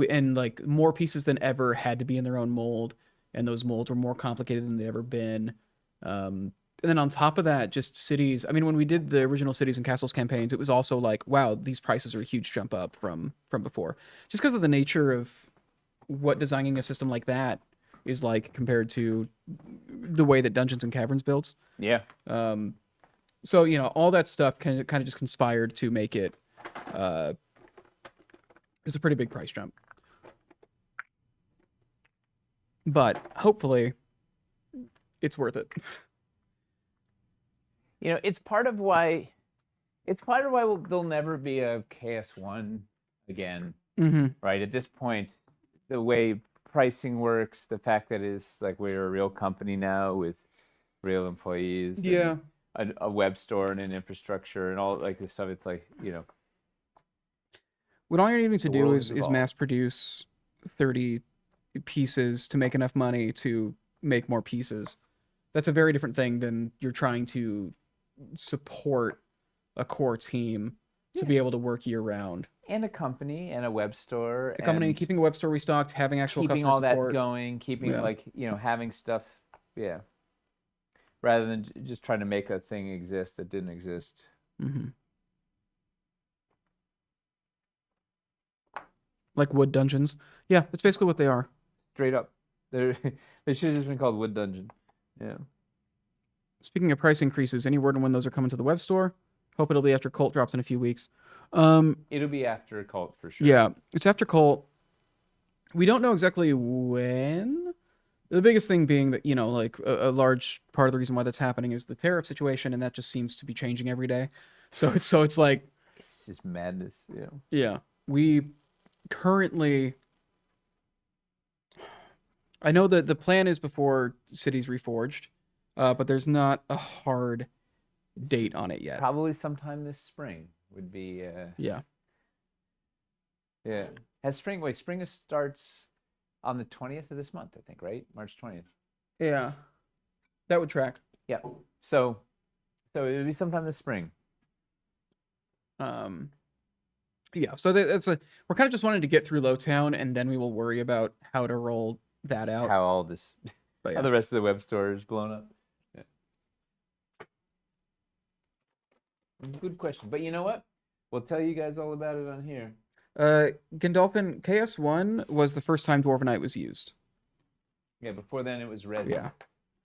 and like more pieces than ever had to be in their own mold, and those molds were more complicated than they'd ever been. And then on top of that, just cities. I mean, when we did the original Cities and Castles campaigns, it was also like, wow, these prices are a huge jump up from before, just because of the nature of what designing a system like that is like compared to the way that Dungeons and Caverns builds. Yeah. So all that stuff kind of just conspired to make it. It's a pretty big price jump, but hopefully, it's worth it. It's part of why there'll never be a KS1 again. Right at this point, the way pricing works, the fact that it's like we're a real company now with real employees, a web store and an infrastructure and all like this stuff. It's like what all you're needing to do is mass produce 30 pieces to make enough money to make more pieces. That's a very different thing than you're trying to support a core team to be able to work year round. And a company and a web store. The company, keeping a web store restocked, having actual keeping customer all support. that going, having stuff, rather than just trying to make a thing exist that didn't exist. Like wood dungeons. Yeah, that's basically what they are. Straight up. They should have just been called Wood Dungeon. Yeah. Speaking of price increases, any word on when those are coming to the web store? Hope it'll be after Colt drops in a few weeks. It'll be after Colt for sure. Yeah, it's after Colt. We don't know exactly when. The biggest thing being that, like a large part of the reason why that's happening is the tariff situation, and that just seems to be changing every day. So it's like it's just madness. Yeah. Yeah. We currently, I know that the plan is before Cities Reforged, but there's not a hard date on it yet. Probably sometime this spring would be. Yeah. Spring starts on the 20th of this month, I think, right? March 20th. Yeah. That would track. Yeah. So it would be sometime this spring. Yeah. So we're kind of just wanting to get through Lowtown, and then we will worry about how to roll that out. How all this, how the rest of the web store is blown up. Yeah. Good question. But you know what? We'll tell you guys all about it on here. Gandalfin, KS1 was the first time Dwarvenite was used. Yeah, before then it was Red.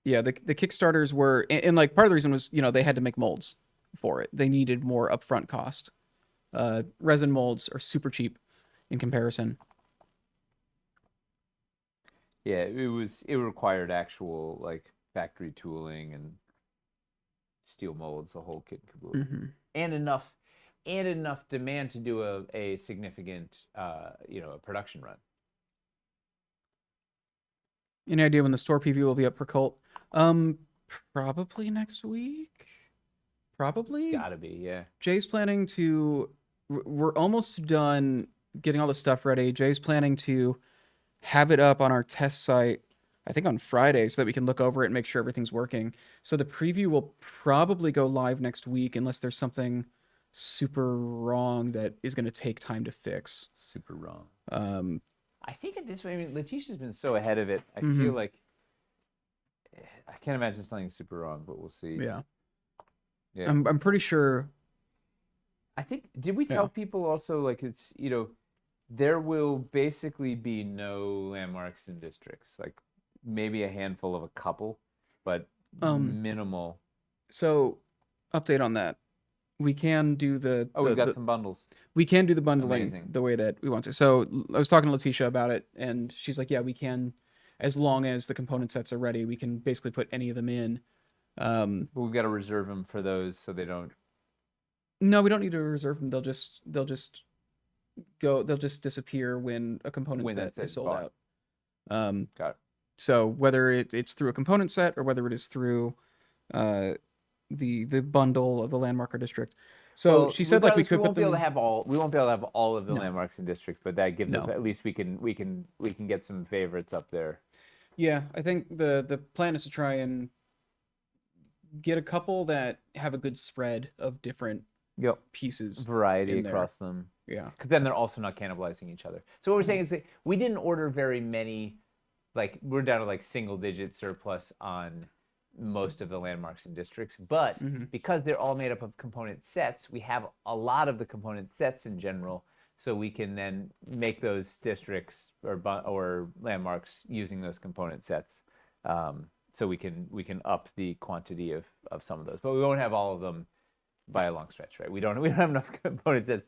Yeah, the Kickstarters were, and like part of the reason was, they had to make molds for it. They needed more upfront cost. Resin molds are super cheap in comparison. Yeah, it required actual like factory tooling and steel molds, the whole kit and caboodle. And enough demand to do a significant a production run. Any idea when the store preview will be up for Cult? Probably next week. Probably. It's gotta be, yeah. Jay's planning to. We're almost done getting all the stuff ready. Jay's planning to have it up on our test site, I think on Friday, so that we can look over it and make sure everything's working. So the preview will probably go live next week unless there's something super wrong that is going to take time to fix. Super wrong. Um, I think at this point, I mean, Letitia's been so ahead of it. I Mhm. feel like I can't imagine something super wrong, but we'll see. yeah. Yeah. I'm pretty sure. I think, did we Yeah. tell people also, like, it's, there will basically be no landmarks and districts, like maybe a handful of a couple, but minimal. So, update on that. We can do the Oh, we've got some bundles. we can do the bundling Amazing. the way that we want to. So I was talking to Letitia about it, and she's like, "Yeah, we can, as long as the component sets are ready, we can basically put any of them in." But we've got to reserve them for those so they don't. No, we don't need to reserve them. They'll just disappear when a component set is sold out. Got it. So whether it's through a component set or whether it is through the bundle of the landmark or district. So Well, she said like we could won't put be able them. to have all. We won't be able to have all of the No. landmarks and districts, but that gives No. us, at least we can get some favorites up there. Yeah, I think the plan is to try and get a couple that have a good spread of different Yep. pieces. Variety in there. across them. Yeah. Because then they're also not cannibalizing each other. So what we're saying is that we didn't order very many. Like, we're down to like single-digit surplus on most of the landmarks and districts, but because they're all made up of component sets, we have a lot of the component sets in general, so we can then make those districts or landmarks using those component sets. So we can up the quantity of some of those, but we won't have all of them by a long stretch, right? We don't have enough component sets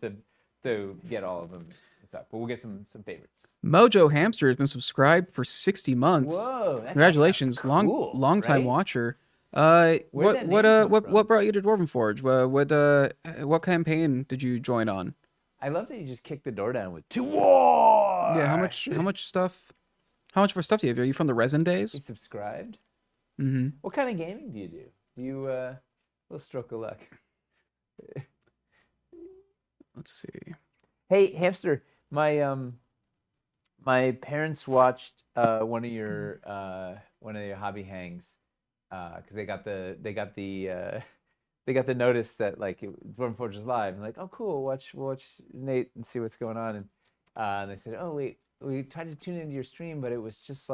to get all of them stuff, but we'll get some favorites. Mojo Hamster has been subscribed for 60 months. Whoa! Congratulations, cool, long time right? watcher. Where'd that name come from? What brought you to Dwarven Forge? What campaign did you join on? I love that you just kicked the door down with "To war." Yeah, how much for stuff do you have? Are you from the resin days? You subscribed? Mm-hmm. What kind of gaming do you do? Do you little stroke of luck? Let's see. Hey, hamster, my parents watched one of your hobby hangs because they got the notice that like Dwarven Forge is live, and like, oh cool, we'll watch Nate and see what's going on, and they said, oh wait, we tried to tune into your stream, but it was just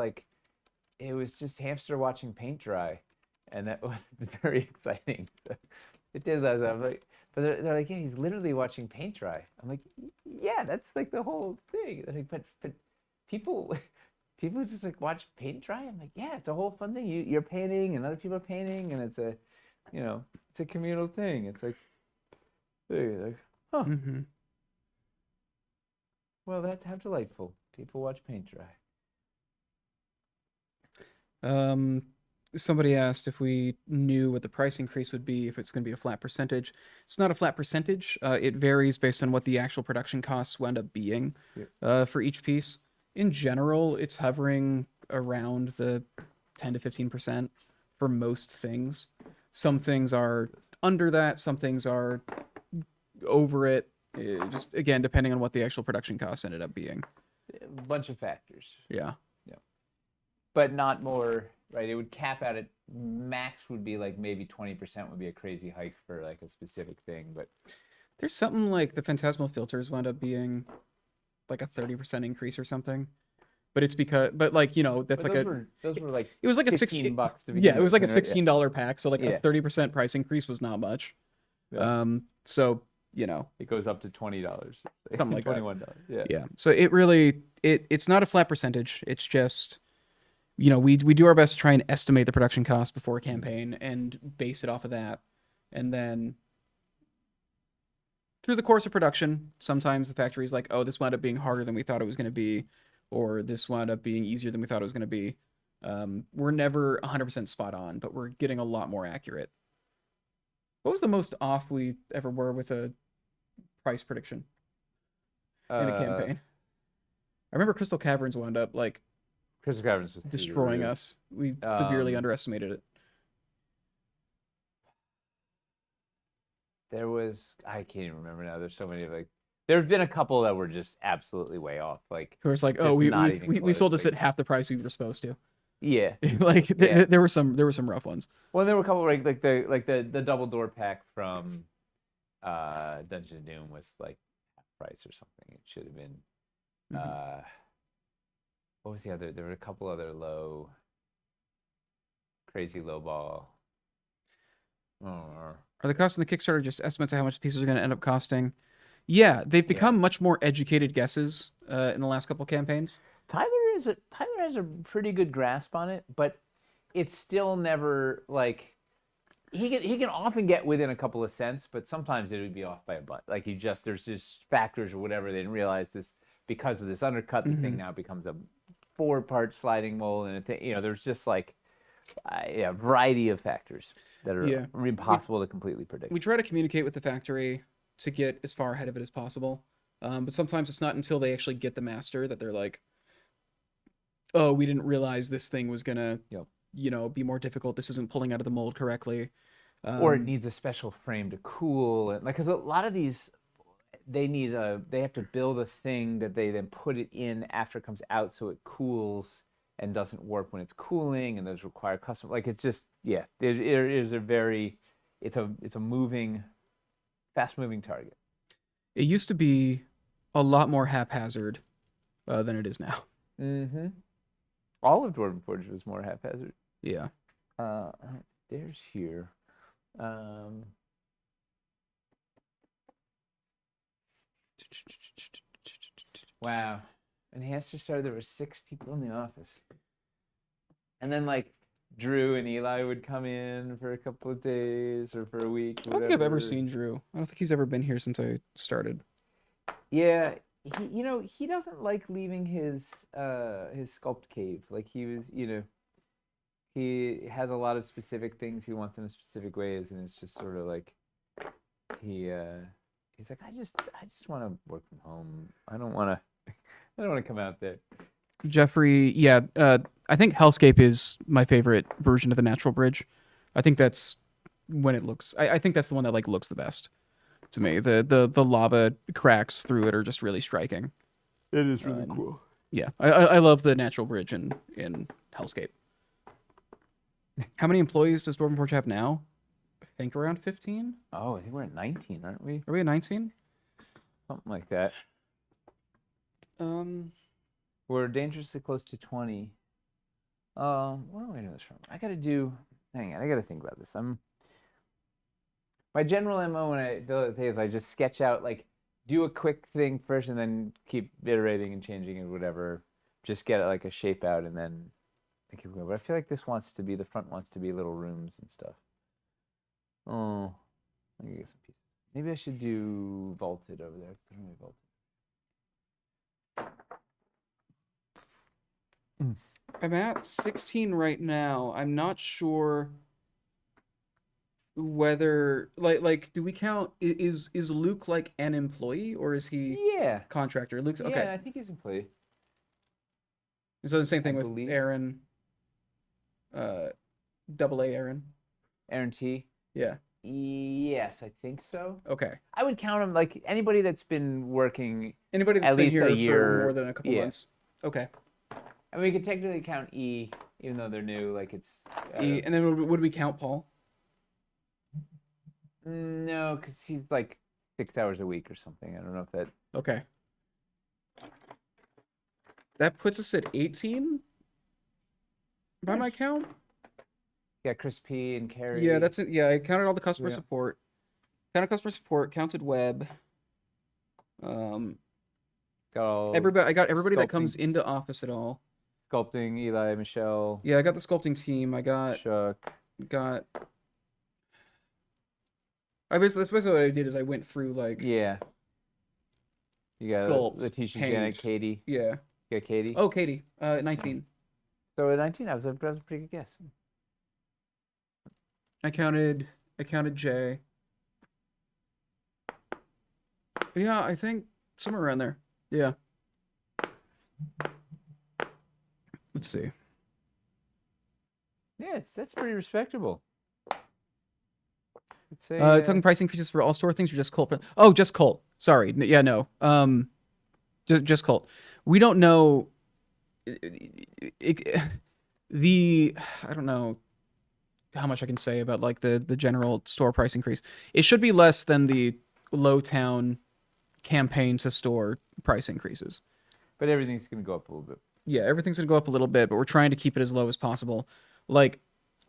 hamster watching paint dry, and that was very exciting. So it did that. I'm like, but they're like, yeah, he's literally watching paint dry. I'm like, yeah, that's like the whole thing. They're like, but people just like watch paint dry. I'm like, yeah, it's a whole fun thing. You're painting and other people are painting, and it's a communal thing. It's like, huh. Mm-hmm. Well, that's how delightful. People watch paint dry. Somebody asked if we knew what the price increase would be, if it's going to be a flat percentage. It's not a flat percentage. It varies based on what the actual production costs will end up being for each piece. In general, it's hovering around the 10 to 15% for most things. Some things are under that, some things are over it. Just, again, depending on what the actual production costs ended up being. A bunch of factors. Yeah. But not more, right? It would cap out at max would be like maybe 20% would be a crazy hike for like a specific thing. But there's something like the Phantasmal filters wound up being like a 30% increase or something. But it's because, but like, that's like those were like it was like a $16 to begin yeah, it was like a with, $16 pack. So like Yeah. a 30% price increase was not much. Yeah. So, it goes up to $20. Something like that. $21. Yeah. Yeah. So it really, it's not a flat percentage. It's just, we do our best to try and estimate the production cost before a campaign and base it off of that. And then through the course of production, sometimes the factory's like, oh, this wound up being harder than we thought it was going to be, or this wound up being easier than we thought it was going to be. We're never 100% spot on, but we're getting a lot more accurate. What was the most off we ever were with a price prediction in a campaign? I remember Crystal Caverns wound up like Crystal Caverns was destroying us. We severely underestimated it. There was, I can't even remember now. There's so many there's been a couple that were just absolutely way off. Like Where it's like, oh, we sold this at half the price we were supposed to. Yeah. Like Yeah. there were some rough ones. Well, there were a couple like the double door pack from Dungeon of Doom was like half price or something. It should have been Mhm. what was the other? There were a couple other crazy low ball. Oh, Are the costs on the Kickstarter just estimates of how much the pieces are going to end up costing? Yeah, they've yeah. become much more educated guesses in the last couple campaigns. Tyler has a pretty good grasp on it, but it's still never like he can often get within a couple of cents, but sometimes it would be off by a bunch. Like there's just factors or whatever they didn't realize this because of this undercut. The thing Mhm. now becomes a 4-part sliding mold, and there's just like a variety of factors that are Yeah. impossible to completely We predict. try to communicate with the factory to get as far ahead of it as possible. But sometimes it's not until they actually get the master that they're like, oh, we didn't realize this thing was gonna, Yep. be more difficult. This isn't pulling out of the mold correctly. Or it Um, needs a special frame to cool, and like because a lot of these they have to build a thing that they then put it in after it comes out so it cools and doesn't warp when it's cooling, and those require custom like it's just it is a very it's a moving fast moving target. it used to be a lot more haphazard than it is now. Mm-hmm. All of Dwarven Forge was more haphazard. Yeah. uh there's here um wow, and he has to start there were 6 people in the office. And then like Drew and Eli would come in for a couple of days or for a week, I don't think I've ever whatever. seen Drew. I don't think he's ever been here since I started. Yeah, he doesn't like leaving his sculpt cave. Like he has a lot of specific things he wants in a specific ways, and it's just sort of like he he's like I just want to work from home. I don't want to I don't want to come out there. Jeffrey, yeah, I think Hellscape is my favorite version of the natural bridge. I think that's when it looks. I think that's the one that like looks the best to me. The lava cracks through it are just really striking. It is really Um, cool. yeah, I love the natural bridge in Hellscape. How many employees does Dwarven Forge have now? I think around 15. Oh, I think we're at 19, aren't we? Are we at 19? Something like that. Um, We're dangerously close to 20. Where do I know this from? I gotta do. Hang on, I gotta think about this. My general MO when I build it is I just sketch out like do a quick thing first and then keep iterating and changing and whatever. Just get like a shape out and then I keep going. But I feel like this wants to be the front wants to be little rooms and stuff. Oh, let me get some pieces. Maybe I should do vaulted over there. I don't really vaulted. I'm at 16 right now. I'm not sure whether like do we count is Luke like an employee or is he Yeah, contractor? Luke's okay. yeah, I think he's employee. So the same I thing with believe Aaron, uh, double A Aaron. Aaron T. Yeah. Yes, I think so. Okay. I would count him like anybody that's been working Anybody that's at been least a here for more year. than a couple Yeah, months. Okay. I mean, we could technically count E, even though they're new. Like it's And then would we count Paul? no, because he's like 6 hours a week or something. I don't know if that. Okay. That puts us at 18 by my count. Yeah, Chris P and Carrie. Yeah, that's it. Yeah, I counted all the customer Yeah. support. Counted customer support, counted web. Got all Everybody, I got everybody that sculpting- comes into office at all. sculpting. Eli, Michelle, Yeah, I got the sculpting team. I got Chuck. that's basically what I did is I went through like Yeah, you got sculpt, Letitia, paint. Janet, Katie. Yeah. You got Katie. Oh, Katie, 19. So at 19, that was a pretty good guess. I counted Jay. Yeah, I think somewhere around there. Yeah. Let's see. Yeah, that's pretty respectable. Let's say, Talking price increases for all store things or just Colt? Oh, just Colt. Sorry. Yeah, no. Just Colt. We don't know. I don't know how much I can say about like the general store price increase. It should be less than the low town campaign to store price increases. But everything's gonna go up a little bit. Yeah, everything's gonna go up a little bit, but we're trying to keep it as low as possible. Like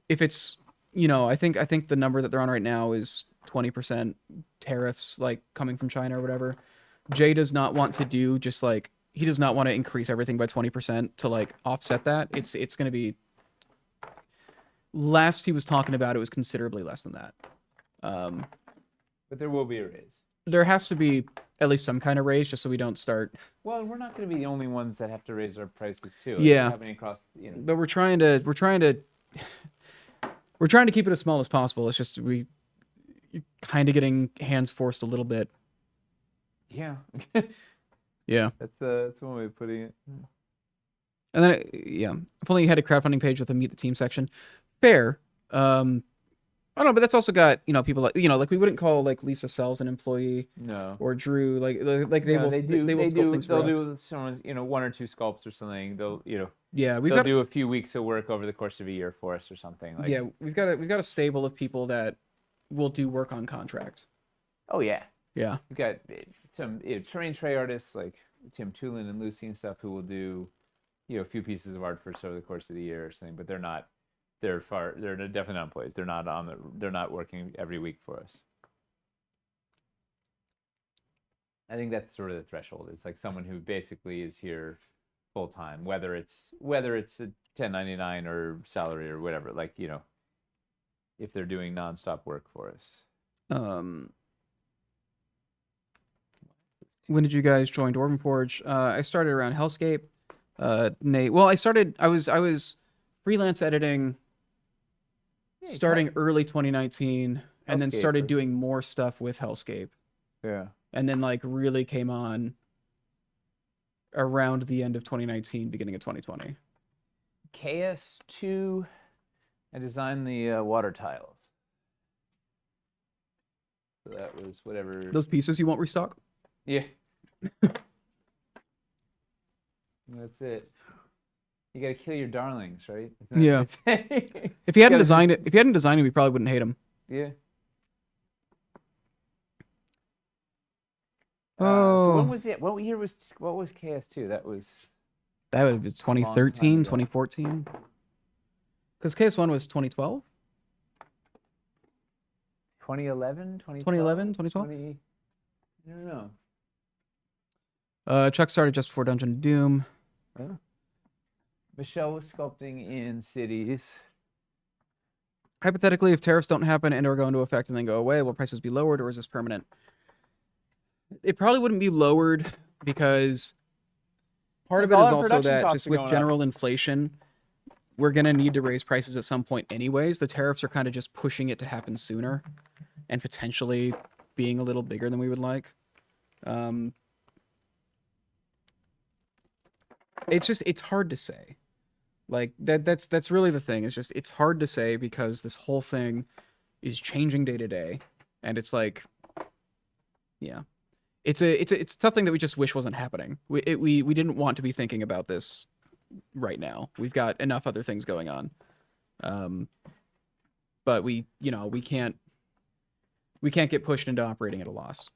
if it's I think the number that they're on right now is 20% tariffs like coming from China or whatever. Jay does not want to do just like he does not want to increase everything by 20% to like offset that. It's gonna be last he was talking about it was considerably less than that. But there will be a raise. There has to be at least some kind of raise just so we don't start. Well, we're not going to be the only ones that have to raise our prices too. Yeah. It's happening across, But we're trying to keep it as small as possible. It's just you're kind of getting hands forced a little bit. Yeah. Yeah. That's one way of putting it. And then if only you had a crowdfunding page with a meet the team section. Fair. I don't know, but that's also got people like like we wouldn't call like Lisa Sells an employee. No. Or Drew like they will sculpt things they'll for us. do someone one or two sculpts or something. They'll Yeah, they'll do a few weeks of work over the course of a year for us or something. Like, yeah, we've got a stable of people that will do work on contract. Oh yeah. Yeah. We've got some terrain tray artists like Tim Tulin and Lucy and stuff who will do a few pieces of art for us over the course of the year or something, but they're definitely not employees. They're not working every week for us. I think that's sort of the threshold. It's like someone who basically is here full time, whether it's a 1099 or salary or whatever, like, if they're doing nonstop work for us. When did you guys join Dwarven Forge? I started around Hellscape. Nate. Well, I was freelance editing starting early 2019 and then started doing more stuff with Hellscape. Yeah. And then like really came on around the end of 2019, beginning of 2020. KS2, I designed the water tiles. So that was whatever. Those pieces you won't restock? Yeah. That's it. You gotta kill your darlings, right? Yeah. If you hadn't designed it, we probably wouldn't hate them. Yeah. Oh. So when was it? What was KS2? That would have been 2013, 2014. Because KS1 was 2012? 2011, 2011, 2012? I don't know. Chuck started just before Dungeon of Doom. Yeah. Michelle was sculpting in cities. Hypothetically, if tariffs don't happen and or go into effect and then go away, will prices be lowered or is this permanent? It probably wouldn't be lowered because part of it is also that just with general inflation, we're going to need to raise prices at some point anyways. The tariffs are kind of just pushing it to happen sooner and potentially being a little bigger than we would like. It's hard to say. Like that's really the thing. It's hard to say because this whole thing is changing day to day, and it's like, yeah, it's a tough thing that we just wish wasn't happening. We didn't want to be thinking about this right now. We've got enough other things going on, but we can't get pushed into operating at a loss.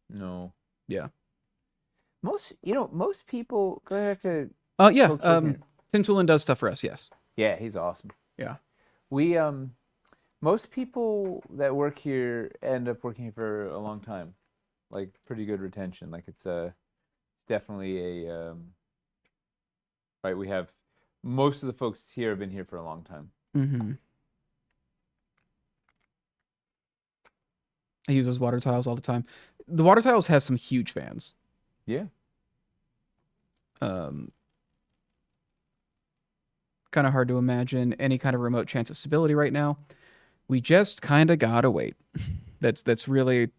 No. Yeah. Most people go back to. Tim Tulin does stuff for us, yes. Yeah, he's awesome. Yeah. We most people that work here end up working here for a long time. Like pretty good retention. Like it's definitely a right, we have most of the folks here have been here for a long time. Mm-hmm. I use those water tiles all the time. The water tiles have some huge fans. Yeah. Kind of hard to imagine any kind of remote chance of stability right now. We just kind of gotta wait. That's really,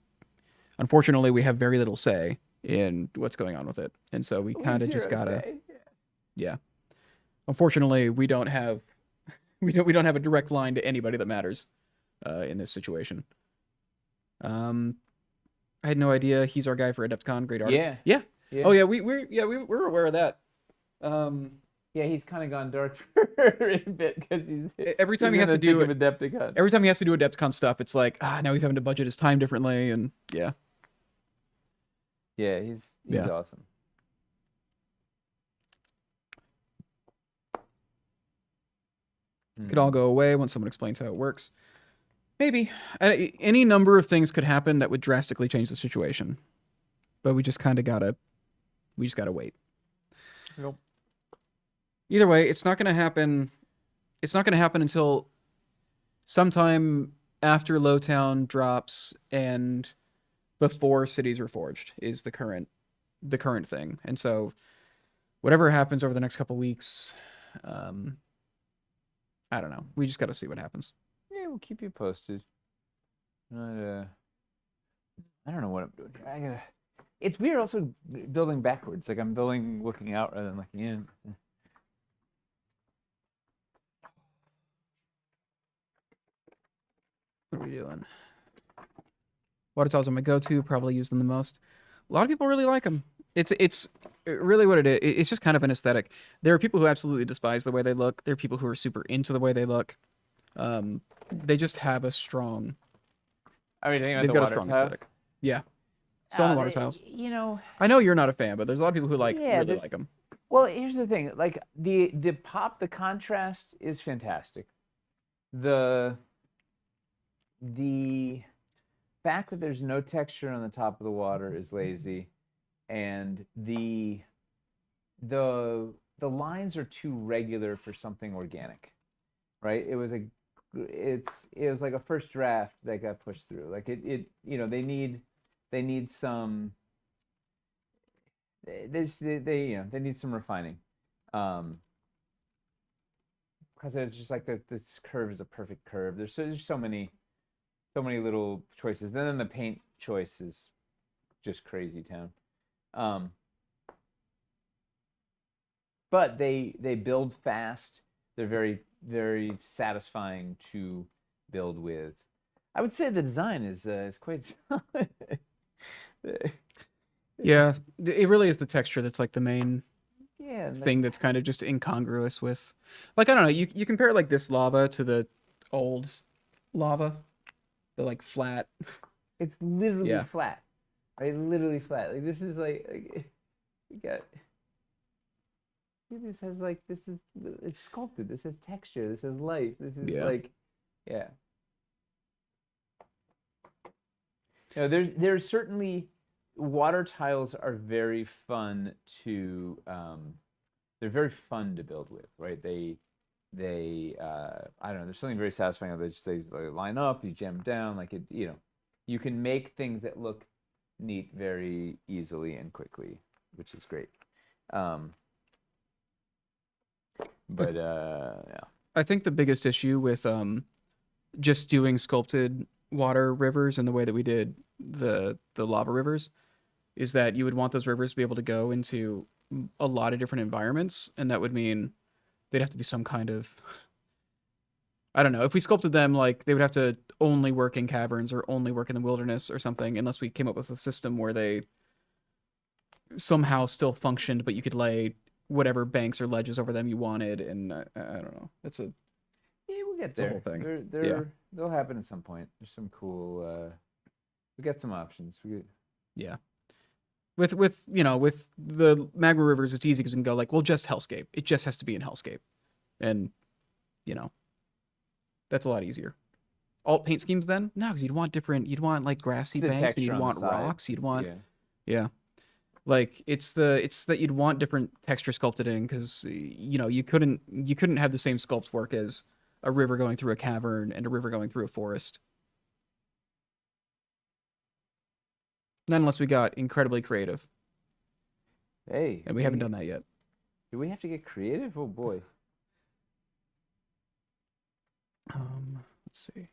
unfortunately, we have very little say in what's going on with it, and so we kind of just gotta. Yeah. Unfortunately, we don't have a direct line to anybody that matters in this situation. I had no idea he's our guy for Adepticon. Great artist. Yeah. Oh yeah, we're aware of that. Yeah, he's kind of gone dark for a bit because Every time he's he has in to the thick do of Adepticon. every time he has to do Adepticon stuff, it's like now he's having to budget his time differently, and yeah, Yeah, he's yeah. awesome. Could all go away once someone explains how it works. Maybe any number of things could happen that would drastically change the situation, but we just gotta wait. Nope. Either way, it's not gonna happen. It's not gonna happen until sometime after Lowtown drops and before Cities Reforged is the current thing. And so whatever happens over the next couple weeks, I don't know. We just got to see what happens. Yeah, we'll keep you posted. Not, I don't know what I'm doing here. I gotta. It's weird also building backwards. Like I'm building looking out rather than looking in. What are we doing? Water tiles are my go-to. Probably use them the most. A lot of people really like them. It's really what it is. It's just kind of an aesthetic. There are people who absolutely despise the way they look. There are people who are super into the way they look. They just have a strong. Are you talking about They've the got a water strong tile? aesthetic. Yeah. Still on the water tiles. You know. I know you're not a fan, but there's a lot of people who Yeah, really like them. Well, here's the thing. Like the pop, the contrast is fantastic. The fact that there's no texture on the top of the water is lazy, and the lines are too regular for something organic, right? It was like a first draft that got pushed through. Like they need some they need some refining, because it's just like this curve is a perfect curve. There's so many little choices. Then the paint choice is just crazy town. But they build fast. They're very very satisfying to build with. I would say the design is quite solid. Yeah, it really is the texture that's like the main Yeah, thing that's kind of just incongruous with, like, I don't know. You compare like this lava to the old lava, the like flat. it's literally Yeah. flat, right? Literally flat. Like this is like you got. This has like this is it's sculpted. This has texture. This has life. This is Yeah. like, yeah. There's certainly water tiles are very fun to they're very fun to build with, right? They I don't know. There's something very satisfying. They line up. You jam down. Like you can make things that look neat very easily and quickly, which is great. But yeah. I think the biggest issue with just doing sculpted water rivers and the way that we did the lava rivers is that you would want those rivers to be able to go into a lot of different environments, and that would mean they'd have to be some kind of, I don't know, if we sculpted them, like they would have to only work in caverns or only work in the wilderness or something, unless we came up with a system where they somehow still functioned, but you could lay whatever banks or ledges over them you wanted. And I don't know. Yeah, we'll get It's a there. whole thing. They'll happen at some point. There's some cool. We got some options. Yeah. With with the magma rivers, it's easy because we can go like, well, just Hellscape. It just has to be in Hellscape, and that's a lot easier. Alt paint schemes then? No, because you'd want like grassy banks, and you'd want rocks, you'd want yeah. Like it's that you'd want different texture sculpted in, because you couldn't have the same sculpt work as a river going through a cavern and a river going through a forest. Not unless we got incredibly creative. Hey, And we haven't done that yet. Do we have to get creative? Oh boy. Let's see.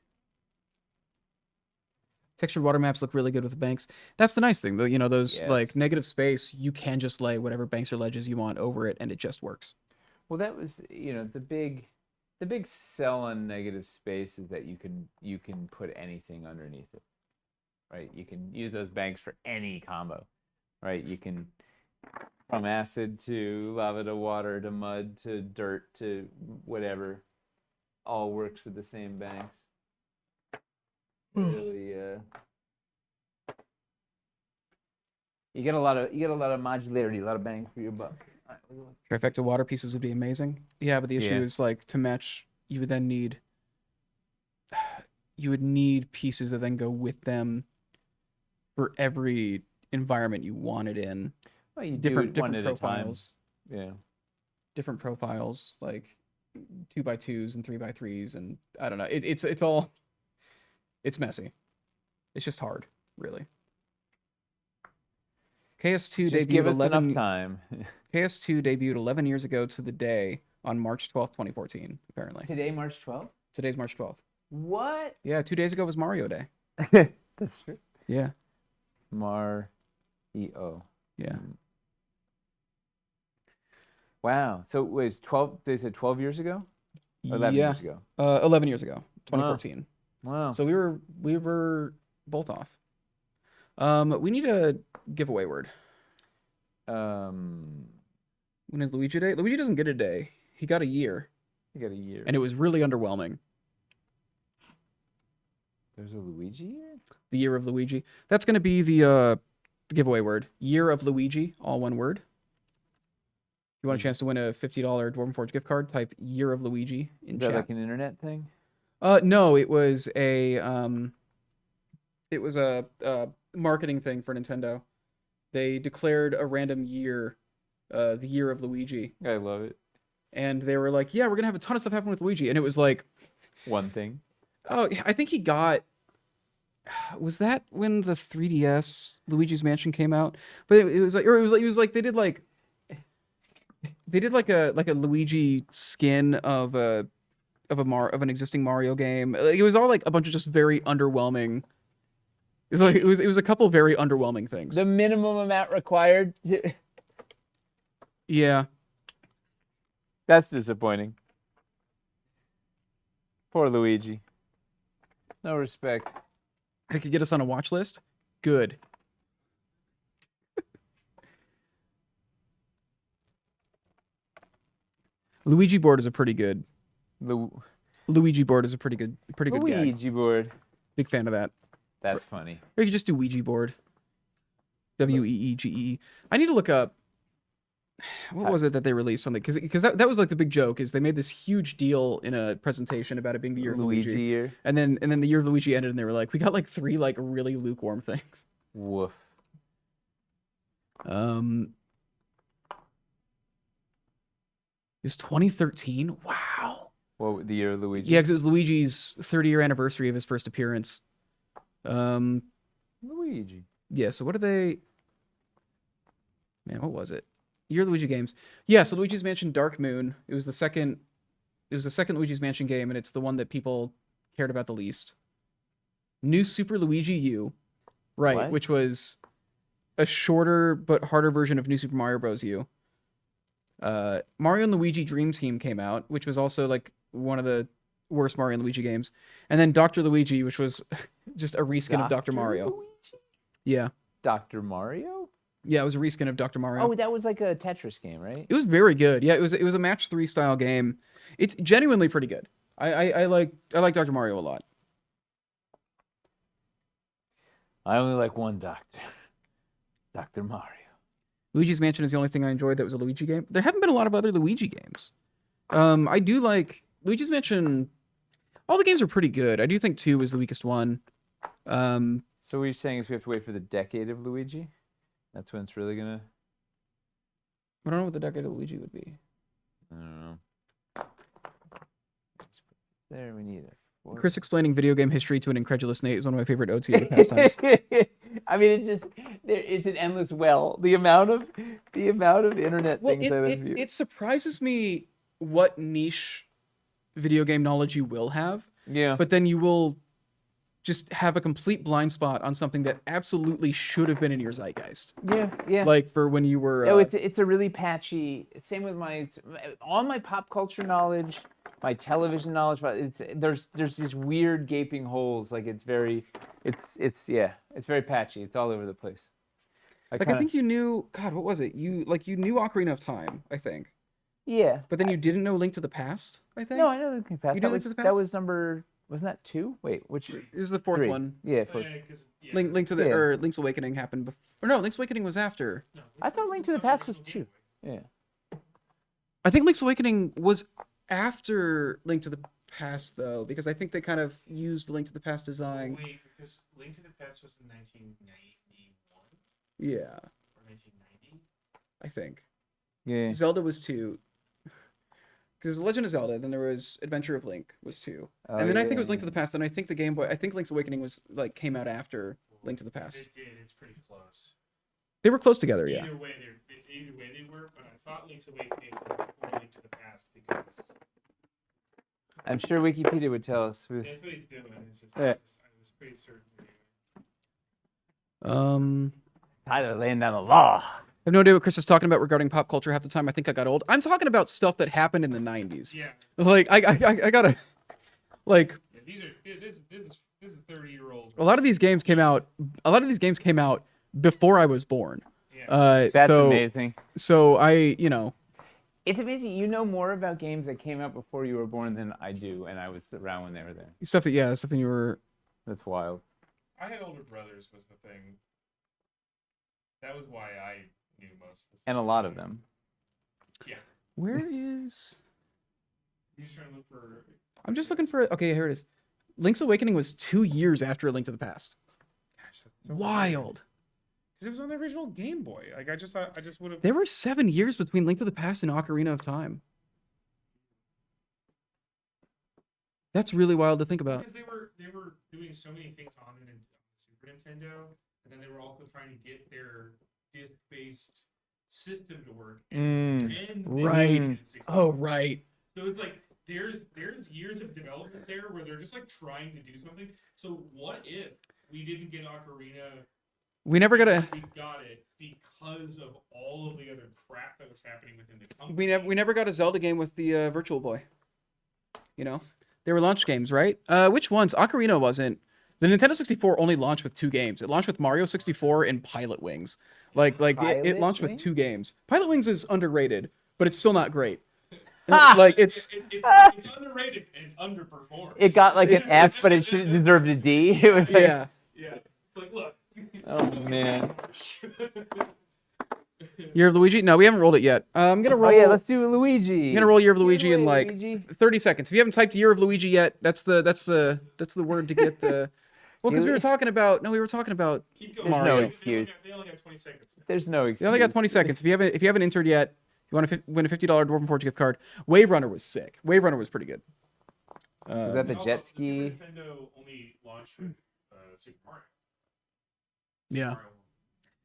Textured water maps look really good with the banks. That's the nice thing, though. Those like negative space, you can just lay whatever banks or ledges you want over it, and it just works. Well, that was the big sell on negative space is that you can put anything underneath it, right? You can use those banks for any combo, right? You can From acid to lava to water to mud to dirt to whatever, all works with the same banks. Really, you get a lot of modularity, a lot of bang for your buck. Trifecta water pieces would be amazing. Yeah, but the issue is like to match, you would need pieces that then go with them for every environment you want it in. Well, you different do it one at profiles. A time. Yeah. Different profiles, like 2x2s and 3x3s, and I don't know. It's all messy. It's just hard, really. KS2 Just debuted give us 11 enough time. KS2 debuted 11 years ago to the day on March 12th, 2014, apparently. Today, March 12th? Today's March 12th. What? Yeah, 2 days ago was Mario Day. That's true. Yeah. Mario. Yeah. Wow. So it was 12, they said 12 years ago? Or 11 years ago? 11 years ago, 2014. Wow. So we were both off. We need a giveaway word. When is Luigi Day? Luigi doesn't get a day. He got a year. He got a year. And it was really underwhelming. There's a Luigi year? The year of Luigi. That's going to be the giveaway word. Year of Luigi, all one word. If you want a chance to win a $50 Dwarven Forge gift card, type Year of Luigi in chat. Is that like an internet thing? No, it was a marketing thing for Nintendo. They declared a random year, the year of Luigi. I love it. And they were like, yeah, we're going to have a ton of stuff happen with Luigi. And it was like... One thing. Oh, I think he got... Was that when the 3DS Luigi's Mansion came out? But it was like they did like a Luigi skin of an existing Mario game. It was all like a bunch of just very underwhelming. It was a couple of very underwhelming things. The minimum amount required. Yeah. That's disappointing. Poor Luigi. No respect. I could get us on a watch list. Good. Luigi board is a pretty good. Luigi board is a pretty good gag. Luigi board. Big fan of that. That's funny. Or you could just do Ouija board. WEEGE. I need to look up. What was it that they released on the? Because that was like the big joke is they made this huge deal in a presentation about it being the year of Luigi. Year. And then the year of Luigi ended and they were like, we got like 3 like really lukewarm things. Woof. It was 2013. Wow. What, the year of Luigi? Yeah, because it was Luigi's 30-year anniversary of his first appearance. Luigi. Yeah. So what are they? Man, what was it? Year Luigi games. Yeah. So Luigi's Mansion Dark Moon. It was the second Luigi's Mansion game, and it's the one that people cared about the least. New Super Luigi U, right? What? Which was a shorter but harder version of New Super Mario Bros. U. Mario and Luigi Dream Team came out, which was also like one of the worst Mario and Luigi games. And then Dr. Luigi, which was just a reskin of Dr. Mario. Luigi? Yeah. Dr. Mario? Yeah, it was a reskin of Dr. Mario. Oh, that was like a Tetris game, right? It was very good. Yeah, it was a match 3 style game. It's genuinely pretty good. I like Dr. Mario a lot. I only like one doctor. Dr. Mario. Luigi's Mansion is the only thing I enjoyed that was a Luigi game. There haven't been a lot of other Luigi games. I do like Luigi's Mansion. All the games are pretty good. I do think 2 is the weakest one. So what you're saying is we have to wait for the decade of Luigi? That's when it's really gonna... I don't know what the decade of Luigi would be. I don't know. There, we need it. Chris explaining video game history to an incredulous Nate is one of my favorite OTA pastimes. I mean, it's an endless well. The amount of internet things I live view. It surprises me what niche video game knowledge you will have. Yeah. But then you will just have a complete blind spot on something that absolutely should have been in your zeitgeist. Yeah. Like for when you were... No, it's a really patchy... Same with all my pop culture knowledge, my television knowledge, but there's these weird gaping holes. Like it's very patchy. It's all over the place. Like I think you knew. God, what was it? You knew Ocarina of Time, I think. Yeah. But then you didn't know Link to the Past, I think. No, I know Link to the Past. You That knew Link to was the Past? number. Wasn't that 2? Wait, which? It was the fourth 3. one. Yeah, Oh, 4. yeah, 'cause, yeah. Link to the Yeah. or Link's Awakening happened before. Or no, Link's Awakening was after. No, I thought Link to the Past was 2. Yeah. I think Link's Awakening was after Link to the Past though, because I think they kind of used Link to the Past design. Wait, because Link to the Past was in 1991 Yeah, or 1990. I think. Yeah. Zelda was 2. Because Legend of Zelda, then there was Adventure of Link was 2. Oh, And then I think it was yeah. Link to the Past, then I think the Game Boy, I think Link's Awakening was like came out after Link to the Past. It did. It's pretty close. They were close together, yeah. Either way, they were. But I thought Link's Awakening was before Link to the Past because I'm sure Wikipedia would tell us. that's what he's doing. It's just Yeah. I was pretty certain. Tyler laying down the law. I have no idea what Chris is talking about regarding pop culture half the time. I think I got old. I'm talking about stuff that happened in the 90s. Yeah. Like, I gotta, like, Yeah, this is 30-year-old. a lot of these games came out before I was born. Yeah. That's so, amazing. So I, you know. It's amazing. You know more about games that came out before you were born than I do, and I was around when they were there. Something you were. That's wild. I had older brothers was the thing. That was why I knew most of this. And a lot of them. Yeah. Where is. You just trying to look for. I'm just looking for. Okay, here it is. Link's Awakening was 2 years after A Link to the Past. Gosh, that's so Wild. Because it was on the original Game Boy. Like I just thought I just would have. There were 7 years between Link to the Past and Ocarina of Time. That's really wild to think about. Because they were doing so many things on the Super Nintendo, and then they were also trying to get their disc-based system to work. And they Right. did 64. Oh, right. So it's like there's years of development there where they're just like trying to do something. So what if we didn't get Ocarina? We never got a. We got it because of all of the other crap that was happening within the company. We never got a Zelda game with the Virtual Boy. You know, they were launch games, right? Which ones? Ocarina wasn't. The Nintendo 64 only launched with 2 games. It launched with Mario 64 and Pilot Wings. It launched with 2 games. Pilot Wings is underrated, but it's still not great. Like it's underrated and underperformed. It got like an F, but it should deserved a D. It was like, yeah. Yeah, it's like look. Oh man. Year of Luigi? No, we haven't rolled it yet. I'm gonna Oh roll. yeah, let's do Luigi. I'm gonna roll Year of Luigi in away, like Luigi. 30 seconds. If you haven't typed Year of Luigi yet, that's the word to get the. Well, because we were talking about Keep going. Mario. No excuse. They only got 20 seconds. There's no excuse. You only got 20 seconds. If you haven't entered yet, you want to win a $50 Dwarven Forge gift card. Wave Runner was sick. Wave Runner was pretty good. Was that the Also, jet the ski? Super Nintendo only launched with Super Mario. Yeah. Mario.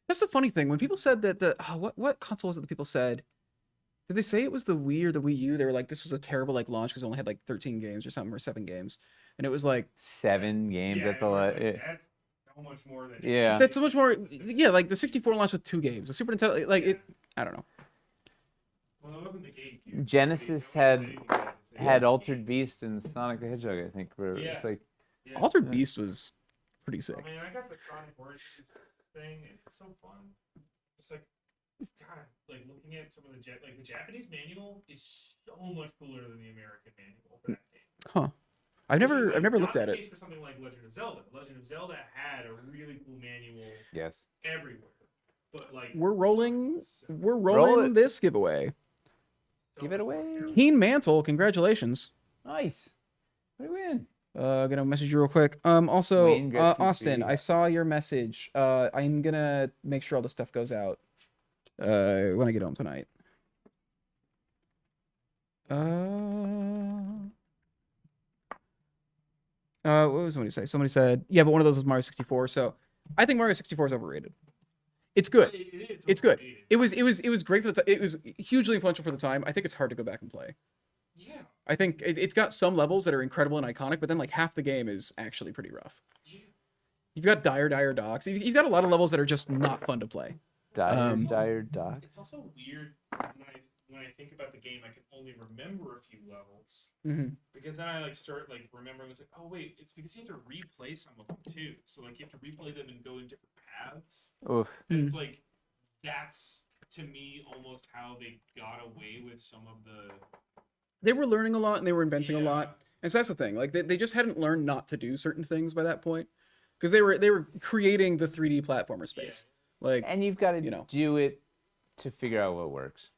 That's the funny thing. When people said that what console was it that people said? Did they say it was the Wii or the Wii U? They were like, this was a terrible launch because it only had like 13 games or something, or 7 games, and it was like 7 games. That's a lot. That's so much more than. Yeah. that's so much more. Yeah, like the 64 launched with 2 games. The Super Nintendo, like it. I don't know. Well, it wasn't the GameCube. Genesis They don't had say anything. had Altered Beast and Sonic the Hedgehog. I think where Yeah. it's like Yeah. Altered Beast was pretty sick. I mean, I got the Sonic Origins thing, and it's so fun. It's like, God, like looking at some of the the Japanese manual is so much cooler than the American manual for that game. Huh? I've Which is, never like, I've never not looked at the it. case for something like Legend of Zelda. Legend of Zelda had a really cool manual yes. everywhere, but like We're rolling Roll it. this giveaway. Give it away. Keen Mantle, congratulations. Nice. What do we win? Gonna message you real quick. Also, Wayne gets Austin, free. I saw your message. I'm gonna make sure all the stuff goes out. When I get home tonight. What was somebody say? Somebody said, yeah, but one of those was Mario 64. So I think Mario 64 is overrated. It's good. It's good. It was great for the time. It was hugely influential for the time. I think it's hard to go back and play. Yeah. I think it's got some levels that are incredible and iconic, but then like half the game is actually pretty rough. Yeah. You've got Dire Docks. You've got a lot of levels that are just not fun to play. Dire Doc. It's also weird when I think about the game. I can only remember a few levels Mm-hmm. because then I like start like remembering. It's like, oh wait, it's because you have to replay some of them too. So like you have to replay them and go in different paths. Oof. And it's like that's to me almost how they got away with some of the. They were learning a lot and they were inventing a Yeah. lot. And so that's the thing. Like they just hadn't learned not to do certain things by that point, because they were creating the 3D platformer space. Like, And you've got to you know. do it to figure out what works.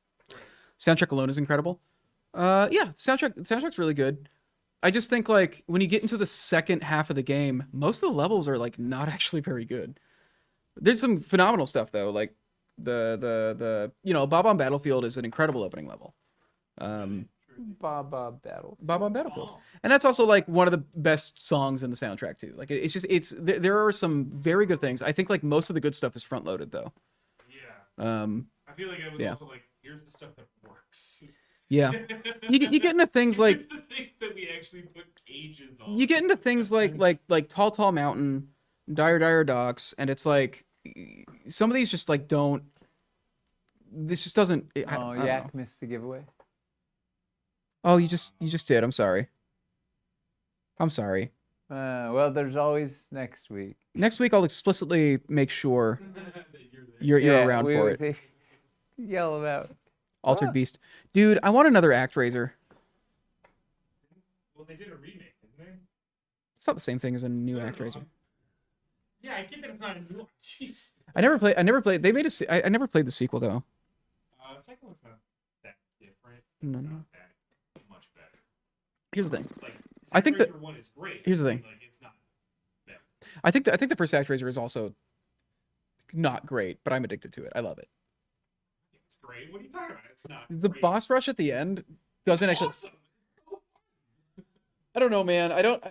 soundtrack alone is incredible. Yeah, the soundtrack's really good. I just think like when you get into the second half of the game, most of the levels are like not actually very good. There's some phenomenal stuff though, like the Bob on Battlefield is an incredible opening level. Bob Battle. Bob on Battlefield, and that's also like one of the best songs in the soundtrack too. Like there are some very good things. I think like most of the good stuff is front loaded though. Yeah. I feel like I was also like, here's the stuff that works. Yeah, you get into things like it's the things that we actually put ages on. you get into things like Tall Mountain, Dire Docks, and it's like some of these just like don't. This just doesn't. I don't Yak know. missed the giveaway. Oh, you just did. I'm sorry. Well, there's always next week. Next week I'll explicitly make sure that you're there. you're around for it. Yell about. Altered Beast, dude. I want another ActRaiser. Well, they did a remake, didn't they? It's not the same thing as a new ActRaiser. Yeah, I get that it's not a new one. Jeez. I never played. They made I never played the sequel though. The second one's not that different. No. Not that much better. Here's the thing. Like, I think that- Actraiser one is great. here's the thing. Like, it's not. I think the first ActRaiser is also not great, but I'm addicted to it. I love it. It's great. What are you talking about? It's not. The great. boss rush at the end doesn't actually. Awesome. I don't know, man. I don't.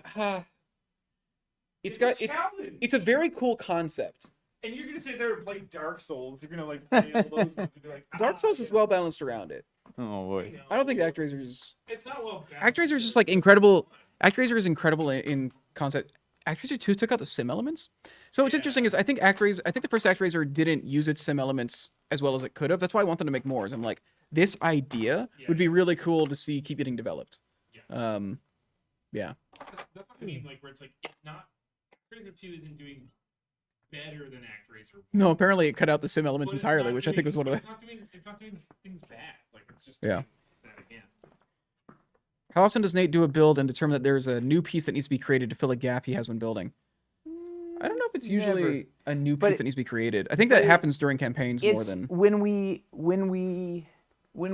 It's a challenge. it's a very cool concept. And you're gonna sit there and play Dark Souls. You're gonna like play all those ones and be like, Dark Souls is well balanced around it. Oh boy. I don't think ActRaiser's. It's not well balanced. ActRaiser is just like incredible. ActRaiser is incredible in concept. ActRaiser 2 took out the sim elements. So what's interesting is I think the first ActRaiser didn't use its sim elements as well as it could have. That's why I want them to make more. Is I'm like, this idea would be really cool to see keep getting developed. Yeah. Yeah. That's what I mean. Like where it's like it's not. Actraiser 2 isn't doing better than Actraiser 1. No, apparently it cut out the sim elements But it's entirely, not which I think was one of the. It's not doing things bad. Like it's just Yeah. doing that again. How often does Nate do a build and determine that there's a new piece that needs to be created to fill a gap he has when building? I don't know if it's usually Never. a new But piece that needs to be created. I think that happens during campaigns more than. when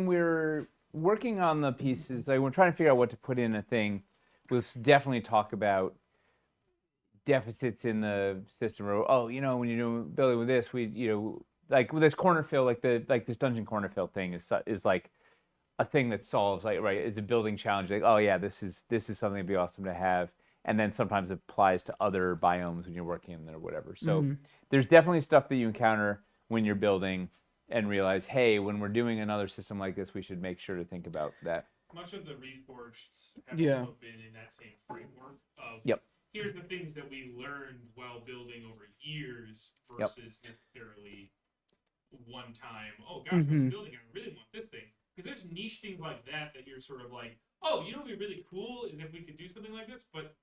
we're working on the pieces, like we're trying to figure out what to put in a thing. We'll definitely talk about deficits in the system. Or when you're building with this, like with this corner fill, like this dungeon corner fill thing is like a thing that solves is a building challenge. Like, oh yeah, this is something that'd be awesome to have. And then sometimes it applies to other biomes when you're working in there or whatever. So there's definitely stuff that you encounter when you're building and realize, hey, when we're doing another system like this, we should make sure to think about that. Much of the Reforged have Yeah. also been in that same framework of Yep. here's the things that we learned while building over years versus necessarily one time. Oh gosh, I was building and I really want this thing. Because there's niche things like that you're sort of like, oh, what would be really cool is if we could do something like this, but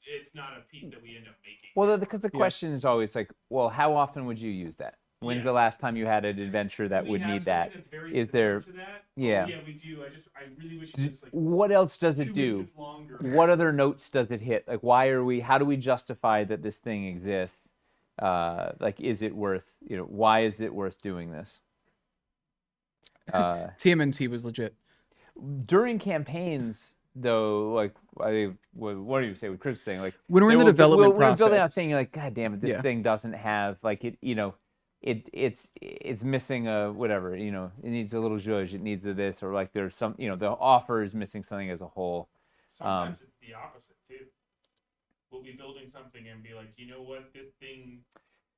it's not a piece that we end up making. Well, because the question is always like, well, how often would you use that? When's the last time you had an adventure that would need that? Is there? To that? Yeah. Oh, yeah, we do. I really wish it just like. What else does 2 it do? minutes longer. What other notes does it hit? Like, how do we justify that this thing exists? Like, is it worth? Why is it worth doing this? TMNT was legit. During campaigns, though, like, what do you say? What Chris was saying, like, When we're in the development we're building out process. saying, you're like, God damn it, this thing doesn't have like it. It's missing a whatever. It needs a little zhuzh. It needs a this, or like there's some. The offer is missing something as a whole. Sometimes it's the opposite too. We'll be building something and be like, you know what, this thing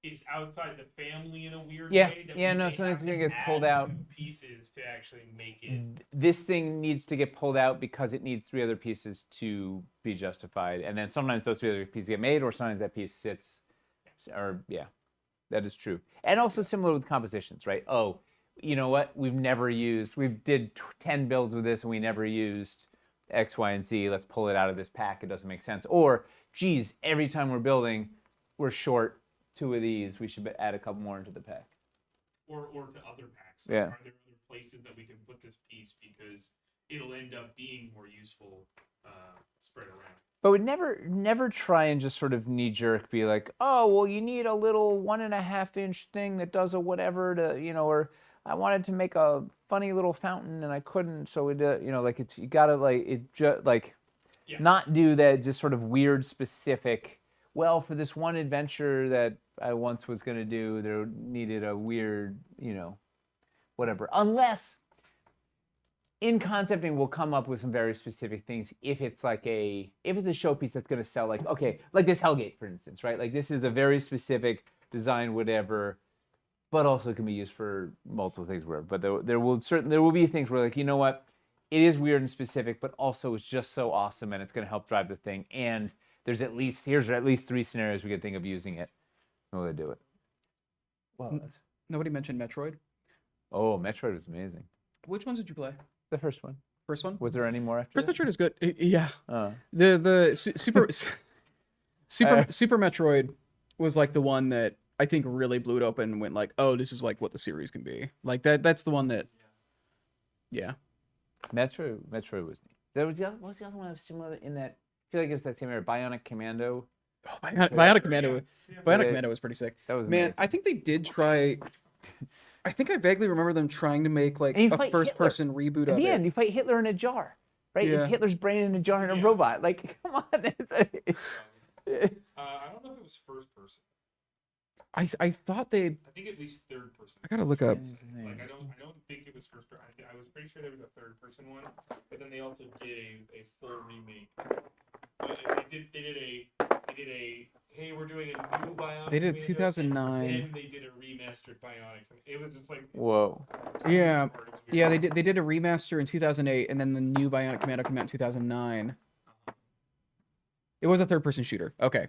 is outside the family in a weird way. That we may something's have gonna to get pulled add out. 2 pieces to actually make it. This thing needs to get pulled out because it needs 3 other pieces to be justified, and then sometimes those 3 other pieces get made, or sometimes that piece sits. Or that is true. And also similar with compositions, right? Oh, you know what? We did 10 builds with this and we never used X, Y, and Z. Let's pull it out of this pack. It doesn't make sense. Or, geez, every time we're building, we're short 2 of these. We should add a couple more into the pack. or to other packs. Yeah. Are there other places that we can put this piece because it'll end up being more useful spread around? But would never try and just sort of knee jerk be like, oh, well, you need a little 1.5-inch thing that does a whatever to, or I wanted to make a funny little fountain and I couldn't, so it, like it's you gotta like it just like not do that just sort of weird specific. Well, for this one adventure that I once was gonna do, there needed a weird, whatever. Unless in concepting, we'll come up with some very specific things if it's a showpiece that's going to sell, like, okay, like this Hellgate, for instance, right? Like this is a very specific design, whatever, but also can be used for multiple things, whatever. But there will be things where, like, you know what, it is weird and specific, but also it's just so awesome and it's going to help drive the thing. And here's at least 3 scenarios we could think of using it. Will they do it? Well, Nobody mentioned Metroid. Oh, Metroid was amazing. Which ones did you play? The first one. First one? Was there any more after First that? Metroid is good. Yeah. Super Metroid was like the one that I think really blew it open and went like, oh, this is like what the series can be. Like that's the one that. Yeah. Metroid was neat. What was the other one that was similar in that? I feel like it was that same era. Bionic Commando. Oh, Bionic Commando. Yeah. Bionic Commando was pretty sick. That was Man, amazing. I think they did try. I think I vaguely remember them trying to make like And you a fight first-person reboot At of the it. end, you fight Hitler in a jar, right? Yeah. It's Hitler's brain in a jar and a robot. Like, come on. I don't know if it was first person. I thought they. I think at least third person. I gotta look up. Like I don't think it was first person. I was pretty sure there was a third person one, but then they also did a full remake. They did a hey, we're doing a new Bionic. They did Commando, 2009. And then they did a remastered Bionic. It was just like Whoa. Yeah, it was weird. yeah. They did a remaster in 2008, and then the new Bionic Commando came out in 2009. It was a third-person shooter. Okay.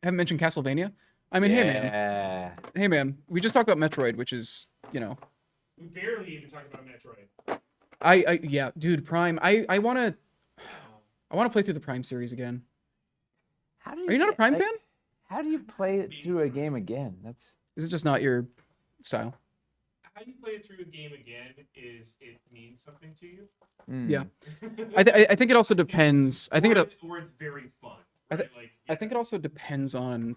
Haven't mentioned Castlevania. I mean, hey man, we just talked about Metroid, which is, We barely even talked about Metroid. yeah, dude, Prime. I wanna play through the Prime series again. How do Are you not a Prime fan? How do you play it through a game again? Is it just not your style? How you play it through a game again is it means something to you. Yeah. I think it also depends. I think or it. it's very fun. I Right? I think it also depends on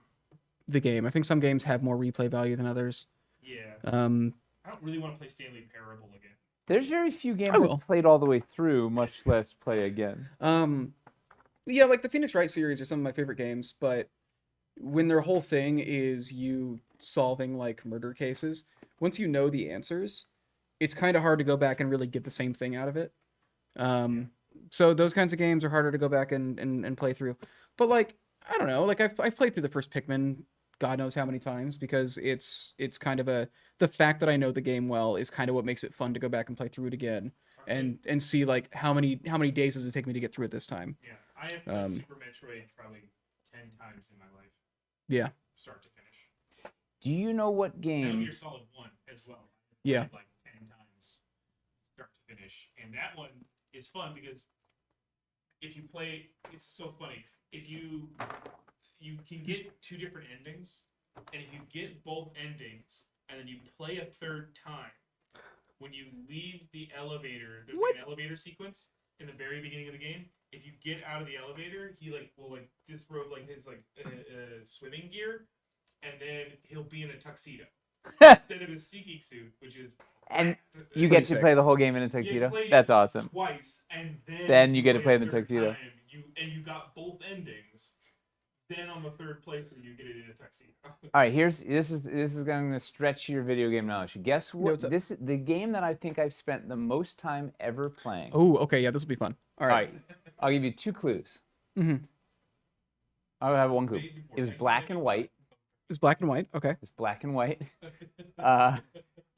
the game. I think some games have more replay value than others. Yeah. I Um, don't really want to play Stanley Parable again. There's very few games I will. I've played all the way through, much less play again. yeah, like the Phoenix Wright series are some of my favorite games, but when their whole thing is you solving like murder cases, once you know the answers, it's kind of hard to go back and really get the same thing out of it. So those kinds of games are harder to go back and play through. But like, I don't know, like I've played through the first Pikmin God knows how many times because it's kind of the fact that I know the game well is kind of what makes it fun to go back and play through it again and see like how many days does it take me to get through it this time. Yeah. I have played Super Metroid probably 10 times in my life. Yeah. Start to finish. Do you know what Metal game? Gear Solid 1 as well. Yeah. Like 10 times start to finish. And that one is fun because if you play, it's so funny. If you can get 2 different endings, and if you get both endings, and then you play a third time, when you leave the elevator, there's like an elevator sequence in the very beginning of the game. If you get out of the elevator, he will disrobe his swimming gear, and then he'll be in a tuxedo instead of his SeaGeek suit, which is And you get to play the whole game in a tuxedo? That's awesome. Twice, and Then you get to play in the a third tuxedo. time, you got both endings. Then on the third playthrough, you get it in a tuxedo. All right, this is going to stretch your video game knowledge. Guess what? what's up? This the game that I think I've spent the most time ever playing. Oh, okay, yeah, this will be fun. All right. I'll give you 2 clues. Mm-hmm. I'll have 1 clue. It was black and white. It's black and white. Okay. It's black and white.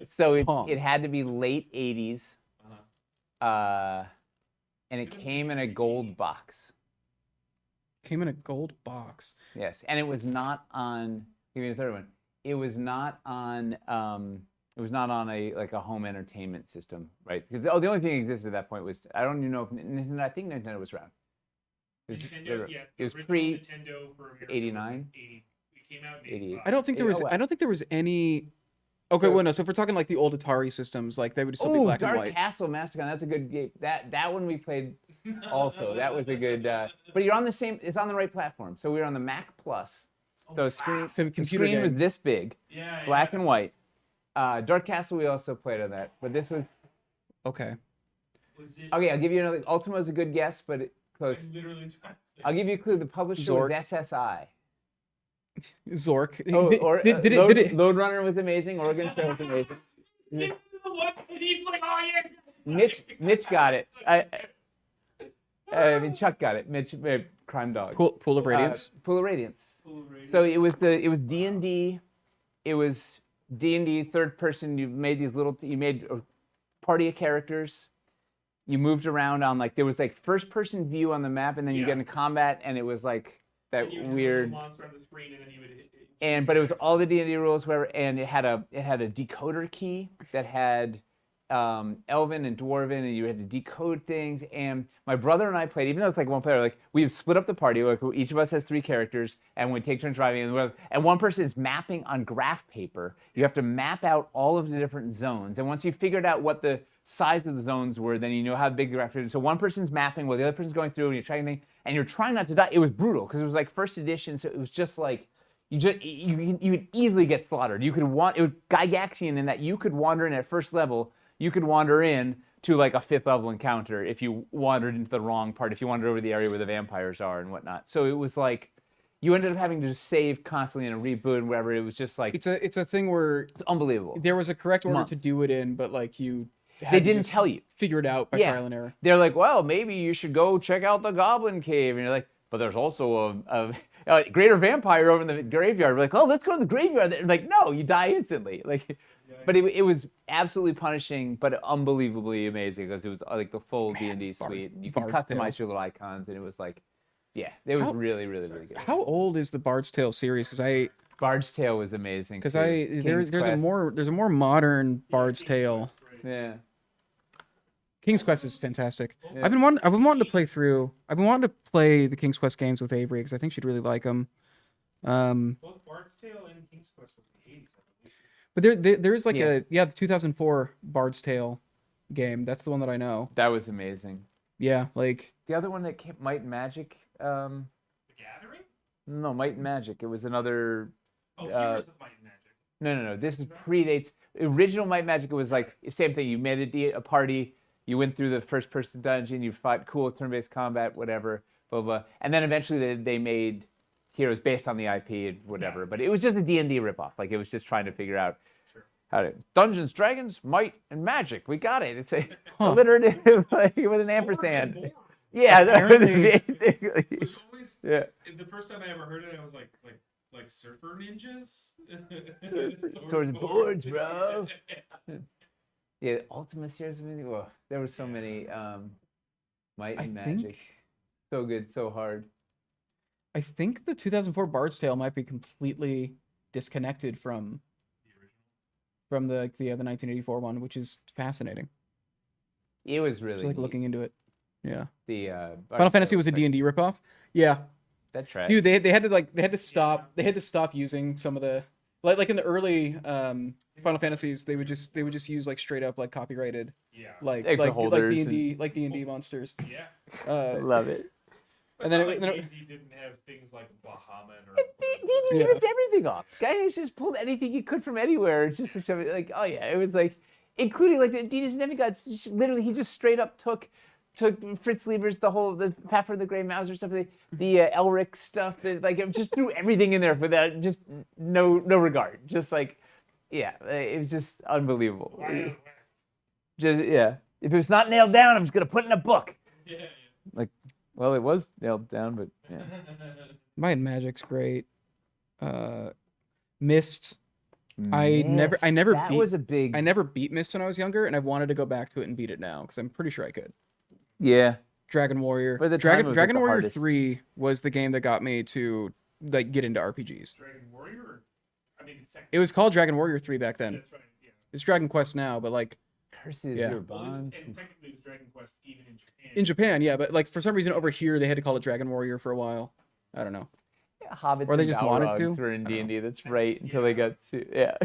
So it had to be late 80s. And it came in a gold box. Came in a gold box. Yes, and it was not on. Give me the third one. It was not on. It was not on a home entertainment system, right? Because the only thing that existed at that point was I don't even know if Nintendo. I think Nintendo was around. Nintendo, yeah, It was original pre Nintendo for America 89. It came out in 88. 85. I don't think there was. Oh, wow. I don't think there was any Okay, So- well, no. So if we're talking like the old Atari systems, like they would still be Oh, black and Dark white. Castle Massacre. That's a good game. That one we played also. That was a good. But you're on the same. It's on the right platform. So we were on the Mac Plus. So screen. So The computer screen was game. this big, Yeah. black and white. Dark Castle we also played on that, but this was. Okay. Was it? Okay, I'll give you another. Ultima is a good guess, but close. I literally just I'll give you a clue. The publisher Zork. was SSI. Zork. Oh, or did Load, it? Load Runner was amazing. Oregon Trail was amazing. He's like, oh yeah. Mitch got it. I mean Chuck got it. Mitch, Crime Dog. Pool of Radiance. Pool of Radiance. So it was D&D. It was D&D third person. You made a party of characters. You moved around on like there was like first person view on the map, and then you get into combat, and it was like that And you would have a weird. monster on the screen, and then you would But it was all the D&D rules, where and it had a decoder key that had Elven and Dwarven, and you had to decode things. And my brother and I played, even though it's like one player, like we split up the party. Like each of us has 3 characters, and we take turns driving. And one person is mapping on graph paper. You have to map out all of the different zones. And once you figured out what the size of the zones were, then you know how big the graph is. So one person's mapping while the other person's going through, and you're trying things, and you're trying not to die. It was brutal because it was like first edition, so it was just like. You could easily get slaughtered. It was Gygaxian in that you could wander in at first level. You could wander in to like a 5th level encounter if you wandered into the wrong part. If you wandered over the area where the vampires are and whatnot. So it was like you ended up having to just save constantly and reboot and whatever. It was just like It's a thing where it's unbelievable. there was a correct order Months. to do it in, but like you. They didn't tell you. Figure it out by Yeah. trial and error. They're like, well, maybe you should go check out the Goblin Cave, and you're like, but there's also a greater vampire over in the graveyard. We're like, oh, let's go to the graveyard. They're like, no, you die instantly. Like, but it was absolutely punishing, but unbelievably amazing because it was like the full D&D suite. You could Bard's customize Tale. your little icons, and it was like, yeah, it was really, really, really good. How old is the Bard's Tale series? Bard's Tale was amazing. Because too. there's King's a more modern Bard's Tale. Yeah. King's Quest is fantastic. Yeah. I've been wanting to play through. I've been wanting to play the King's Quest games with Avery because I think she'd really like them. both Bard's Tale and King's Quest were the 80s, I believe. But there's like Yeah. the 2004 Bard's Tale game. That's the one that I know. That was amazing. Yeah, like The other one that came, Might and Magic. The Gathering? No, Might and Magic. It was another. Oh, Heroes of Might and Magic. No. This predates original Might and Magic. It was like same thing. You made a party. You went through the first-person dungeon. You fought cool turn-based combat, whatever, blah blah. And then eventually they made Heroes based on the IP and whatever. Yeah. But it was just a D&D ripoff. Like it was just trying to figure out Sure. how to Dungeons, Dragons, Might and Magic. We got it. It's a Huh. alliterative like with an ampersand. Born. Yeah, that was Apparently- basically. Which always, Yeah. the first time I ever heard it, I was like surfer ninjas. Towards boards, bro. Yeah, Ultima series. Whoa, there were so many. Might I and Magic. think So good, so hard. I think the 2004 Bard's Tale might be completely disconnected from The original. the 1984 one, which is fascinating. It was really Just like neat. looking into it. Yeah. The Final Fantasy was a D&D ripoff. Yeah. That track. Dude, they had to stop using some of the like in the early Final Fantasies they would just use like straight up like copyrighted Yeah. like holders D&D monsters. Yeah. Love it. And then then it- D&D didn't have things like Bahamut or. He Yeah. ripped everything off. Guy has just pulled anything he could from anywhere. It's just to show me, like, oh yeah, it was like, including like the Adidas Demigods. Literally, he just straight up took Fritz Lieber's the Path for the Grey Mouse or stuff, the Elric stuff. Like it just threw everything in there without just no regard. Just like, yeah, it was just unbelievable. Wild West. Just yeah. If it's not nailed down, I'm just gonna put it in a book. Yeah. Like, well, it was nailed down, but yeah. Might and Magic's great. Mist. I never That beat- was a big. I never beat Mist when I was younger, and I've wanted to go back to it and beat it now because I'm pretty sure I could. Yeah. Dragon Warrior. But at the time, it was, like, Dragon the Warrior hardest. 3 was the game that got me to like get into RPGs. Dragon Warrior? Or, I mean, it's It was called Dragon Warrior 3 back then. That's right, yeah. It's Dragon Quest now, but like Curses Yeah. your Well, bonds. and technically it was Dragon Quest even in Japan. in Japan, yeah, but like for some reason over here they had to call it Dragon Warrior for a while. I don't know. Yeah, Hobbits Or they and just wanted to? Balrogs were in I don't D&D. That's right. Until they got to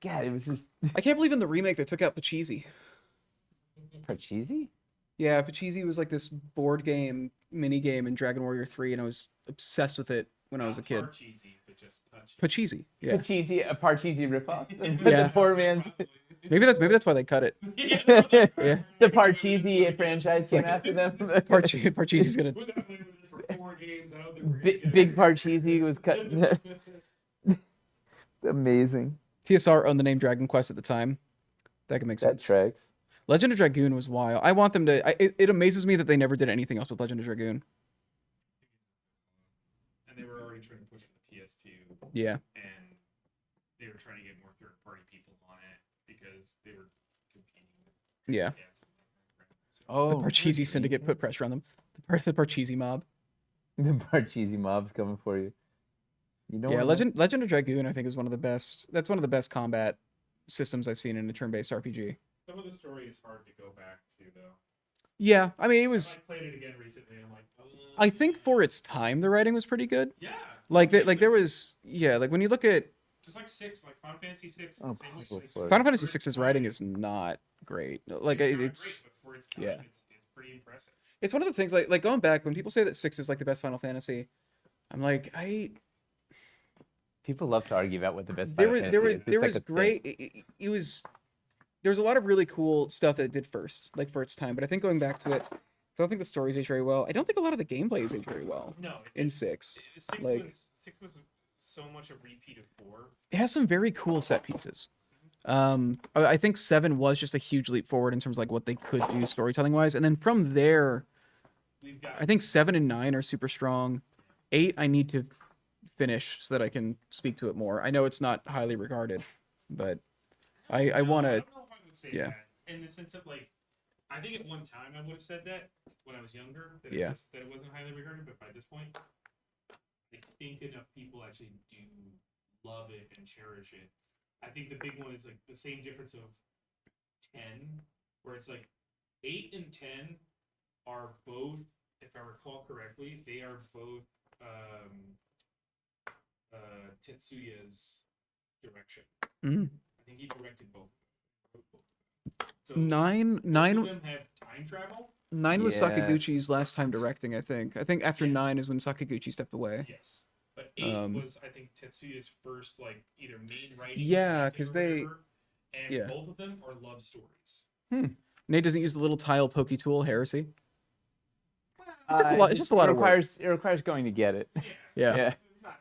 God, it was just I can't believe in the remake they took out Pachisi. Parcheesi? Yeah, Pachisi was like this board game, mini game in Dragon Warrior 3, and I was obsessed with it when I was a kid. Parcheesi, but just Pachisi, yeah. Parcheesi, a Parcheesi ripoff. Yeah. The poor man's. Maybe that's why they cut it. Yeah. The Parcheesi franchise came like- after them. Parcheesi's gonna. We've been playing with this for 4 games. I don't think we're gonna Big, get big it. Parcheesi was cut. Amazing. TSR owned the name Dragon Quest at the time. That can make That sense. tracks. Legend of Dragoon was wild. I want them to. It amazes me that they never did anything else with Legend of Dragoon. And they were already trying to push it to PS2, Yeah. and they were trying to get more third-party people on it because they were competing with Yeah. Dreamcast. Oh, The Parcheesi syndicate put pressure on them. The Parcheesi mob. The Parcheesi mob's coming for you. You know Yeah, what? Legend of Dragoon I think is one of the best. That's one of the best combat systems I've seen in a turn-based RPG. Some of the story is hard to go back to, though. Yeah, I mean it was. I played it again recently, and I'm like, I think for its time the writing was pretty good. yeah. Like there was like when you look at Just like 6, like Final Fantasy 6. Oh, same puzzles like, for- Final Fantasy VI's writing is not great. Like not it's great, but for its time, yeah. it's pretty impressive. it's one of the things like going back when people say that 6 is like the best Final Fantasy, I'm like People love to argue about what the best. there Final was Fantasy there was is. It's there like was a thing. great it was there was a lot of really cool stuff that it did first, like for its time, but I think going back to it, I don't think the stories age very well. I don't think a lot of the gameplay is age very well No, in 6. 6 like- was so much a repeat of 4. It has some very cool set pieces. I think 7 was just a huge leap forward in terms of like what they could do storytelling wise, and then from there, We've got I think 7 and 9 are super strong. 8 I need to finish so that I can speak to it more. I know it's not highly regarded, but I want I to. don't know if I would say yeah. that in the sense of like, I think at one time I would have said that when I was younger that Yeah. that it wasn't highly regarded, but by this point, I think enough people actually do love it and cherish it. I think the big one is like the same difference of 10, where it's like 8 and 10 are both, if I recall correctly, they are both Tetsuya's direction. Mm. I think he directed both. So 9 both of 9 them have time travel. 9 was Yeah. Sakaguchi's last time directing. I think after Yes. 9 is when Sakaguchi stepped away. Yes, but 8 Um, was I think Tetsuya's first like either main writing. Yeah, acting 'cause or they- whatever, and yeah. both of them are love stories. Nate doesn't use the little tile pokey tool. Heresy. It's just a lot of work. It requires going to get it. Yeah. Yeah.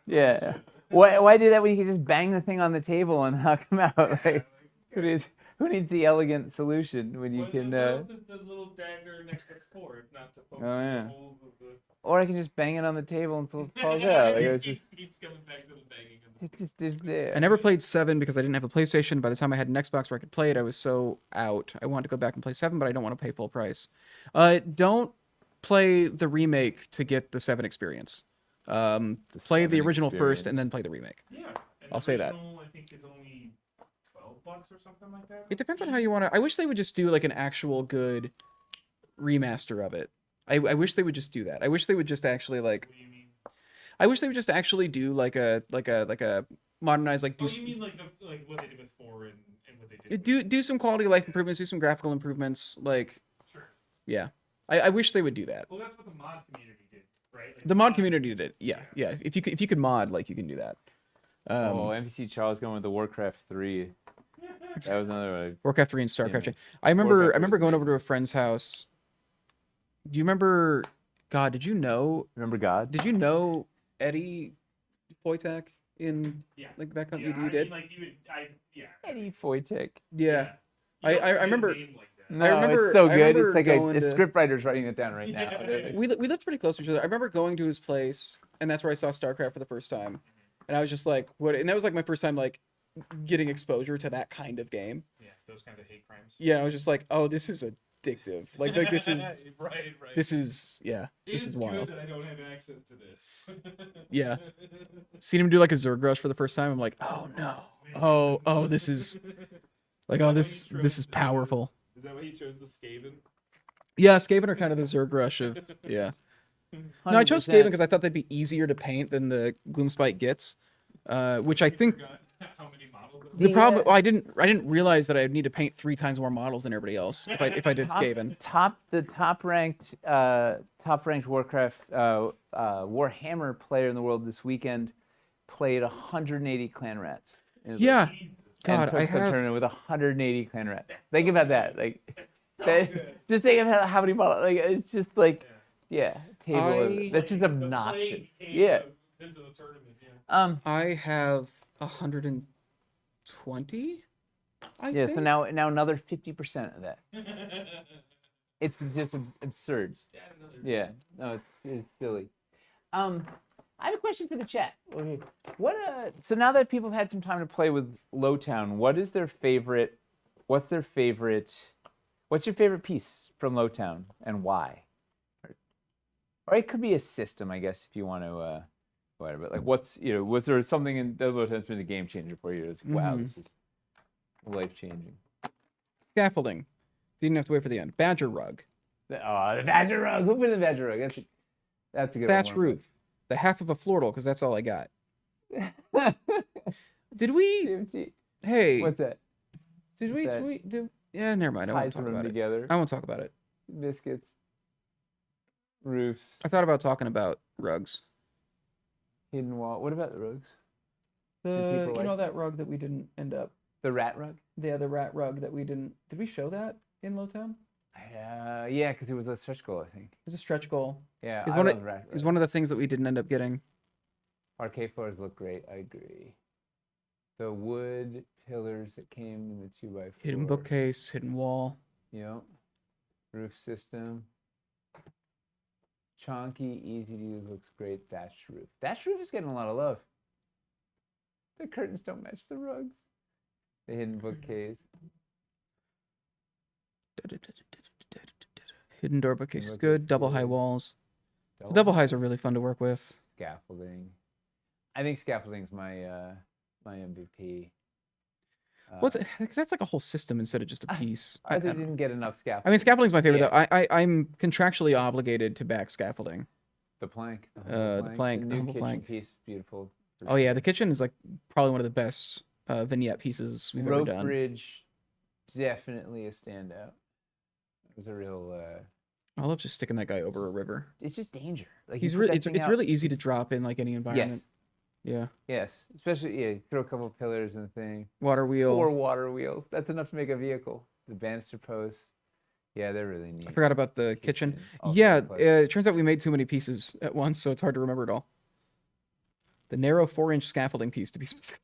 Yeah. Why do that when you can just bang the thing on the table and knock them out? Like, who needs the elegant solution when you can? What else is the little dagger next to 4 if not to poke Oh, yeah. the holes of the... Or I can just bang it on the table until it falls out. Like, It it's keeps coming back to the banging. Of the... it just is there. I never played 7 because I didn't have a PlayStation. By the time I had an Xbox where I could play it, I was so out. I wanted to go back and play 7, but I don't want to pay full price. Don't play the remake to get the 7 experience. Play the 7 original first and experience. then play the remake. Yeah, and I'll the say that. original, I think is only $12 or something like that. It depends on how you want to. I wish they would just do like an actual good remaster of it. I wish they would just do that. I wish they would just actually like. What do you mean? I wish they would just actually do like a modernized like do Oh, you mean like what they did with 4 and what they did? with- do some quality of life improvements, do some graphical improvements. Like Sure. yeah, I wish they would do that. Well, that's what the mod community did, right? Like, The mod community did it. Yeah, yeah. If you could mod, like you can do that. Oh, NPC Charles going with the Warcraft 3. That was another one. Warcraft 3 and StarCraft. Yeah. I remember Warcraft 3 going was over to a friend's house. Do you remember? God, did you know Remember God? Eddie Wojtek in Yeah. like back on Yeah, you did? Yeah. Eddie Wojtek. Yeah. You I don't get a remember- name like that. No, remember- it's so I good. remember It's like going a to- scriptwriter's writing it down right now. Yeah. We lived pretty close to each other. I remember going to his place, and that's where I saw StarCraft for the first time. And I was just like, "What?" And that was like my first time like getting exposure to that kind of game. Yeah, those kinds of hate crimes. Yeah, I was just like, "Oh, this is addictive. Like this is right. this is yeah, this It's is wild." good that I don't have access to this. Yeah. Seen him do like a Zerg rush for the first time. I'm like, "Oh no. Oh, this is like oh this is powerful." Is that why you chose the Skaven? Yeah, Skaven are kind of the Zerg rush of yeah. No, I chose 100%. Skaven because I thought they'd be easier to paint than the Gloomspite gets, which I think Forgot how many models. The problem, well, I didn't realize that I would need to paint 3 times more models than everybody else if I did Skaven. The top ranked Warcraft Warhammer player in the world this weekend played 180 clan rats. Yeah. Jesus. God, and I took some have. tournament with 180 clan rats. Think about that. Like, So that, good. just think of how many models. Like, it's just like, yeah, I- that's just The obnoxious. plague came Yeah. into the tournament. Yeah. I have 120. I Yeah. think. So now another 50% of that. It's just absurd. Add another- Yeah. No, it's silly. I have a question for the chat. Okay. So now that people have had some time to play with Lowtown, what's your favorite piece from Lowtown and why? Or it could be a system, I guess, if you want to whatever. Like was there something in Lowtown's been a game changer for you? It's wow, this is life changing. Scaffolding. Didn't have to wait for the end. Badger rug. Oh, the Badger Rug. Who put the Badger Rug? That's a good Thatch one. roof. The half of a floral, because that's all I got. Did we? CMT. Hey. What's that? Did we? that? Did we? Did, yeah, never mind. I won't Ties talk them about it. together. I won't talk about it. Biscuits. Roofs. I thought about talking about rugs. Hidden wall. What about the rugs? The people you like know that rug that we didn't end up. The rat rug? Yeah, the rat rug that we didn't. Did we show that in Lowtown? Yeah, because it was a stretch goal, I think. It was a stretch goal. Yeah, It's I one love of rat rug. it's one of the things that we didn't end up getting. Parquet floors look great. I agree. The wood pillars that came in the 2x4. Hidden bookcase, hidden wall. Yep. Roof system. Chonky, easy to use, looks great. Thatched roof. Thatched roof is getting a lot of love. The curtains don't match the rugs. The hidden bookcase. Hidden door bookcase is Look, good. it's Double high good. walls. The double highs are really fun to work with. Scaffolding. I think scaffolding's my my MVP. What's it? 'Cause that's like a whole system instead of just a piece. I didn't get enough scaffolding. I mean, scaffolding's my favorite Yeah. though. I'm contractually obligated to back scaffolding. The plank. The plank, the new humble kitchen plank. piece, beautiful. for Oh yeah, sure. the kitchen is like probably one of the best vignette pieces we've ever rope done. bridge, definitely a standout. It was a real. I love just sticking that guy over a river. It's just danger. Like He's you put really that it's thing it's out- really easy to drop in like any environment. Yeah. Yes, especially you throw a couple pillars and thing. Water wheel. 4 water wheels. That's enough to make a vehicle. The banister posts. Yeah, they're really neat. I forgot about the kitchen. Also Yeah, a place. it turns out we made too many pieces at once, so it's hard to remember it all. The narrow 4-inch scaffolding piece, to be specific.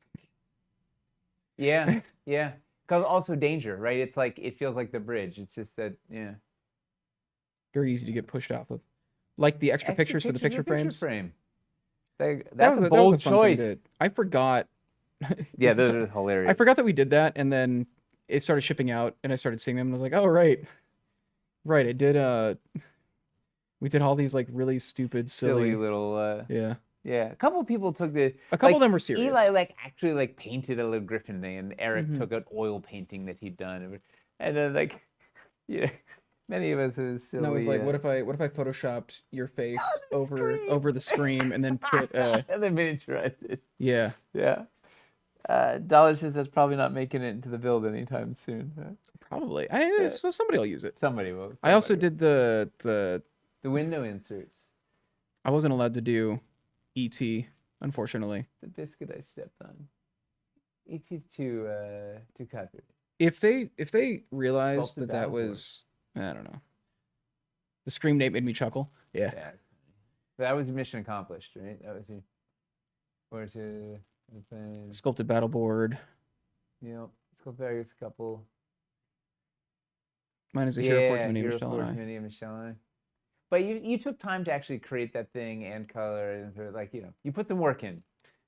Yeah, yeah. Because also danger, right? It's like it feels like the bridge. It's just that, yeah. Very easy to get pushed off of. Like the extra pictures for the picture frames. frame. That That's was a bold fun thing choice. I forgot. Yeah, It's those are hilarious. I forgot that we did that, and then it started shipping out, and I started seeing them, and I was like, oh, right. I did, we did all these, like, really stupid, silly little. yeah. Yeah, a couple of people took the. A couple like, of them were serious. Eli actually painted a little griffin thing, and Eric Mhm. took an oil painting that he'd done, and then yeah, many of us it was silly. And I was like, what if I photoshopped your face over the scream and then put and then miniaturized it. yeah. Yeah. Dollar says that's probably not making it into the build anytime soon. Huh? Probably. So somebody will use it. Somebody will. I also somebody did the the window inserts. I wasn't allowed to do ET, unfortunately. The biscuit I stepped on. ET's too copyrighted. If they realized Sculpted that battlefield. was I don't know. The scream Nate made me chuckle. Yeah. Yeah. That was mission accomplished, right? That was your. Or to the plan. Sculpted battle board. Yep. Sculpt various couple. Mine is a Hero Forge Yeah, Mini Hero Michelle Forge and I. Mini Michelle and I. But you took time to actually create that thing and color and you put some work in.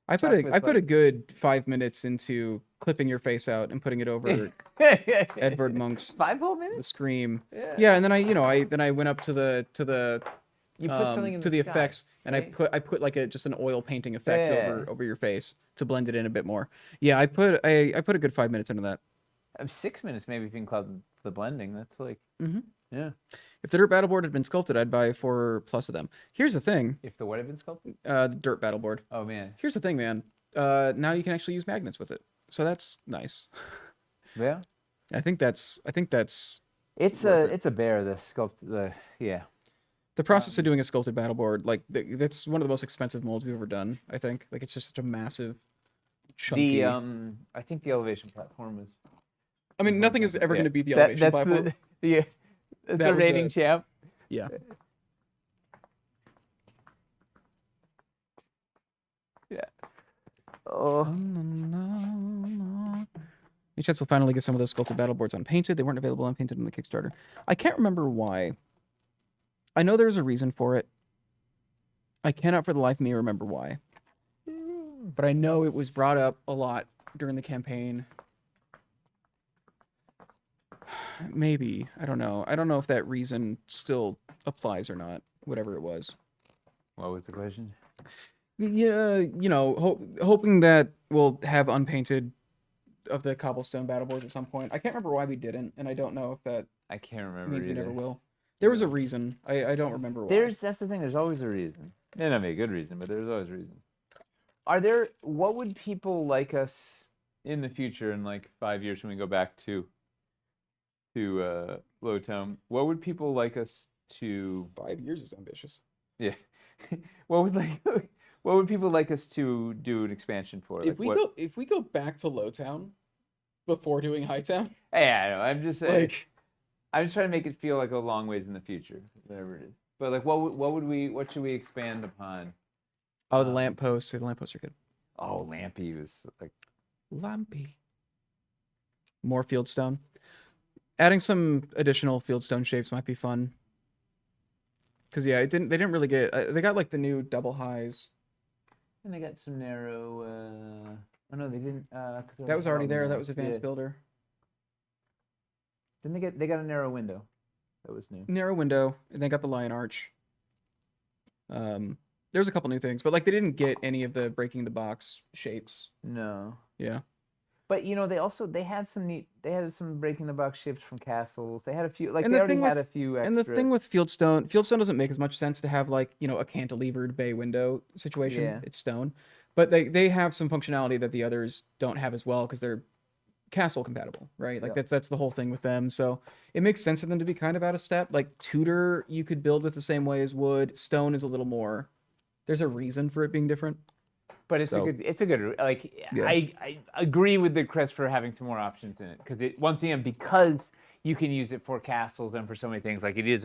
I put Chocolate's a good 5 minutes into clipping your face out and putting it over Edvard Monk's 5 whole the minutes. scream. Yeah. Yeah, and then I went up to the You put something in to the sky, effects, and right? I put like just an oil painting effect Yeah. over your face to blend it in a bit more. Yeah, I put a good 5 minutes into that. 6 minutes maybe if you include the blending. That's like Mhm. yeah. If the dirt battle board had been sculpted, I'd buy 4+ of them. Here's the thing, If the what had been sculpted? the dirt battle board. Oh man. Here's the thing, man. Now you can actually use magnets with it. So that's nice. Yeah. I think that's It's worth it. it's a bear. The sculpt. Yeah. The process of doing a sculpted battle board, like that's one of the most expensive molds we've ever done. I think like it's just such a massive, chunky. I think the elevation platform is. I mean, nothing is ever going to be the elevation That's platform. that's That the was reigning champ. Yeah. Yeah. Oh. Any chance we'll finally get some of those sculpted battle boards unpainted? They weren't available unpainted in the Kickstarter. I can't remember why. I know there's a reason for it. I cannot for the life of me remember why. But I know it was brought up a lot during the campaign. Maybe. I don't know. I don't know if that reason still applies or not. Whatever it was. What was the question? Yeah, hoping that we'll have unpainted of the cobblestone battle boards at some point. I can't remember why we didn't, and I don't know if that I can't remember means we either. never will. There was a reason. I don't remember why. That's the thing. There's always a reason. May not be a good reason, but there's always a reason. What would people like us in the future in like 5 years when we go back to Lowtown? What would people like us to? 5 years is ambitious. Yeah. What would people like us to do an expansion for? If we go back to Lowtown before doing Hightown, Hey, I know. I'm just saying. like I'm just trying to make it feel like a long ways in the future, whatever it is. But like, what should we expand upon? the lampposts. The lampposts are good. Oh, Lampy was like Lampy. More fieldstone. Adding some additional fieldstone shapes might be fun. Cause yeah, they didn't really get. They got like the new double highs. and they got some narrow. Oh no, they didn't. 'Cause That was already there. one. That was Advanced Yeah. Builder. Didn't they got a narrow window? That was new. Narrow window, and they got the lion arch. There's a couple new things, but like they didn't get any of the breaking the box shapes. No. Yeah. But they had some breaking the box shapes from castles. They had a few, like And they the already thing had with- a few extra. And the thing with fieldstone doesn't make as much sense to have like, a cantilevered bay window situation. Yeah. It's stone. But they have some functionality that the others don't have as well because they're castle compatible, right? Like Yep. that's the whole thing with them. So it makes sense for them to be kind of out of step. Like Tudor you could build with the same way as wood. Stone is a little more. There's a reason for it being different. But it's So- a good like Yeah. I agree with the crest for having some more options in it because you can use it for castles and for so many things. Like it is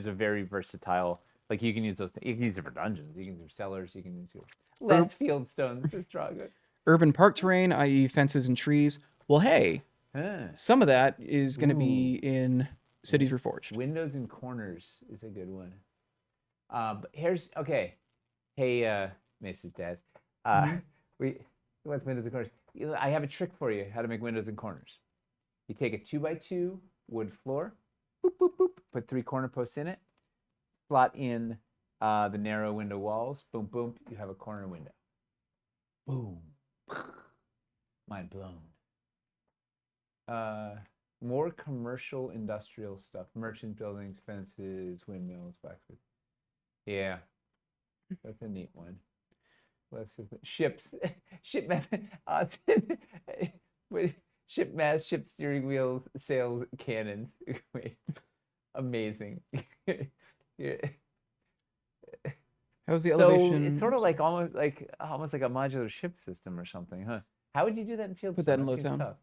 a very versatile. Like you can use you can use it for dungeons, you can use it for cellars, you can use it less field stones to stronger. Urban park terrain, i.e. fences and trees. Well, hey, some of that is going to be in Cities Reforged. Windows and corners is a good one. But here's okay. Hey, Mrs. Dad. We what's windows and corners? I have a trick for you. How to make windows and corners? You take a 2x2 wood floor. Boop boop boop. Put 3 corner posts in it. Slot in the narrow window walls. Boom boom. You have a corner window. Boom. Mind blown. More commercial industrial stuff. Merchant buildings, fences, windmills, blacksmith. Yeah. That's a neat one. Let's just ships. Ship mast. Ship mast, ship steering wheels, sails, cannons. Wait. Amazing. Yeah. How's the So elevation? it's sort of like almost like a modular ship system or something, huh? How would you do that in Fieldstone? Put that in seems Lowtown. tough.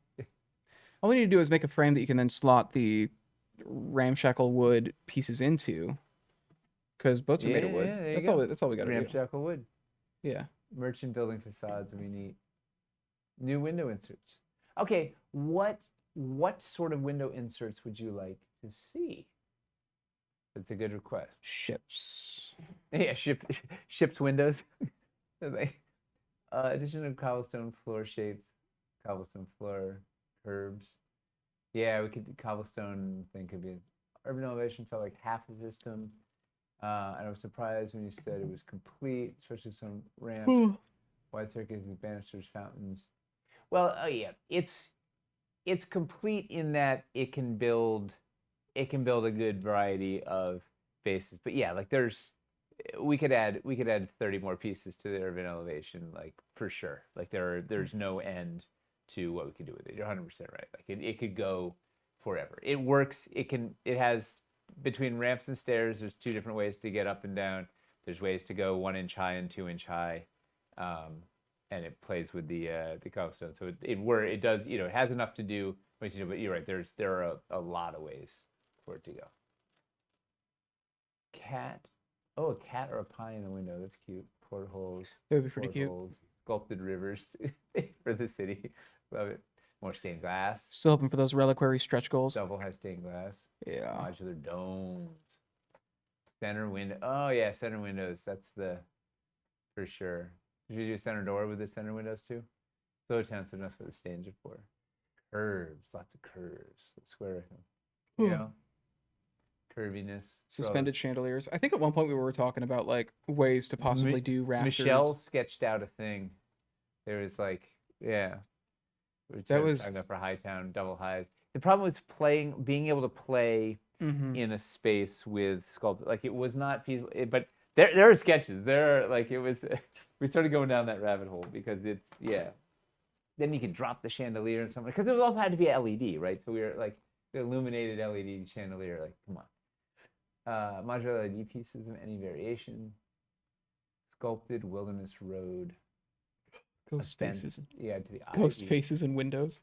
All we need to do is make a frame that you can then slot the ramshackle wood pieces into. Because boats are made of wood. Yeah, there you That's go. all. That's all we got to do. Ramshackle wood. Yeah. Merchant building facades would be neat. New window inserts. Okay, what sort of window inserts would you like to see? That's a good request. Ships. Yeah, ships windows. Addition of cobblestone floor shapes, cobblestone floor curbs. Yeah, we could do cobblestone thing could be urban elevation felt like half the system. And I was surprised when you said it was complete, especially some ramps, wide staircases, banisters, fountains. Well, oh yeah, it's complete in that it can build a good variety of bases. But yeah, like we could add 30 more pieces to the urban elevation, like for sure. Like there's no end to what we can do with it. You're 100% right. Like it could go forever. It works. It has between ramps and stairs. There's 2 different ways to get up and down. There's ways to go 1-inch high and 2-inch high, and it plays with the cobblestone. So it does, it has enough to do. But you're right. There are a lot of ways for it to go. Cat. Oh, a cat or a pie in the window. That's cute. Portholes. That would be pretty cute. Sculpted rivers for the city. Love it. More stained glass. Still hoping for those reliquary stretch goals. Double high stained glass. Yeah. Modular domes. Center window. Oh yeah, center windows. That's for sure. Should you do a center door with the center windows too? So tense, so that's what the stains are for. Curves, lots of curves. Square. Curviness. Suspended chandeliers. I think at one point we were talking about like ways to possibly do rafters. Michelle sketched out a thing. There was like, that was enough for Hightown, double highs. The problem was being able to play in a space with sculpture. Like it was not feasible. But there are sketches. We started going down that rabbit hole because Then you could drop the chandelier and something because it also had to be LED, right? So we were like the illuminated LED chandelier. Like, come on. Modular LED pieces of any variation. Sculpted wilderness road. Ghost faces. Yeah, to the ghost faces and windows.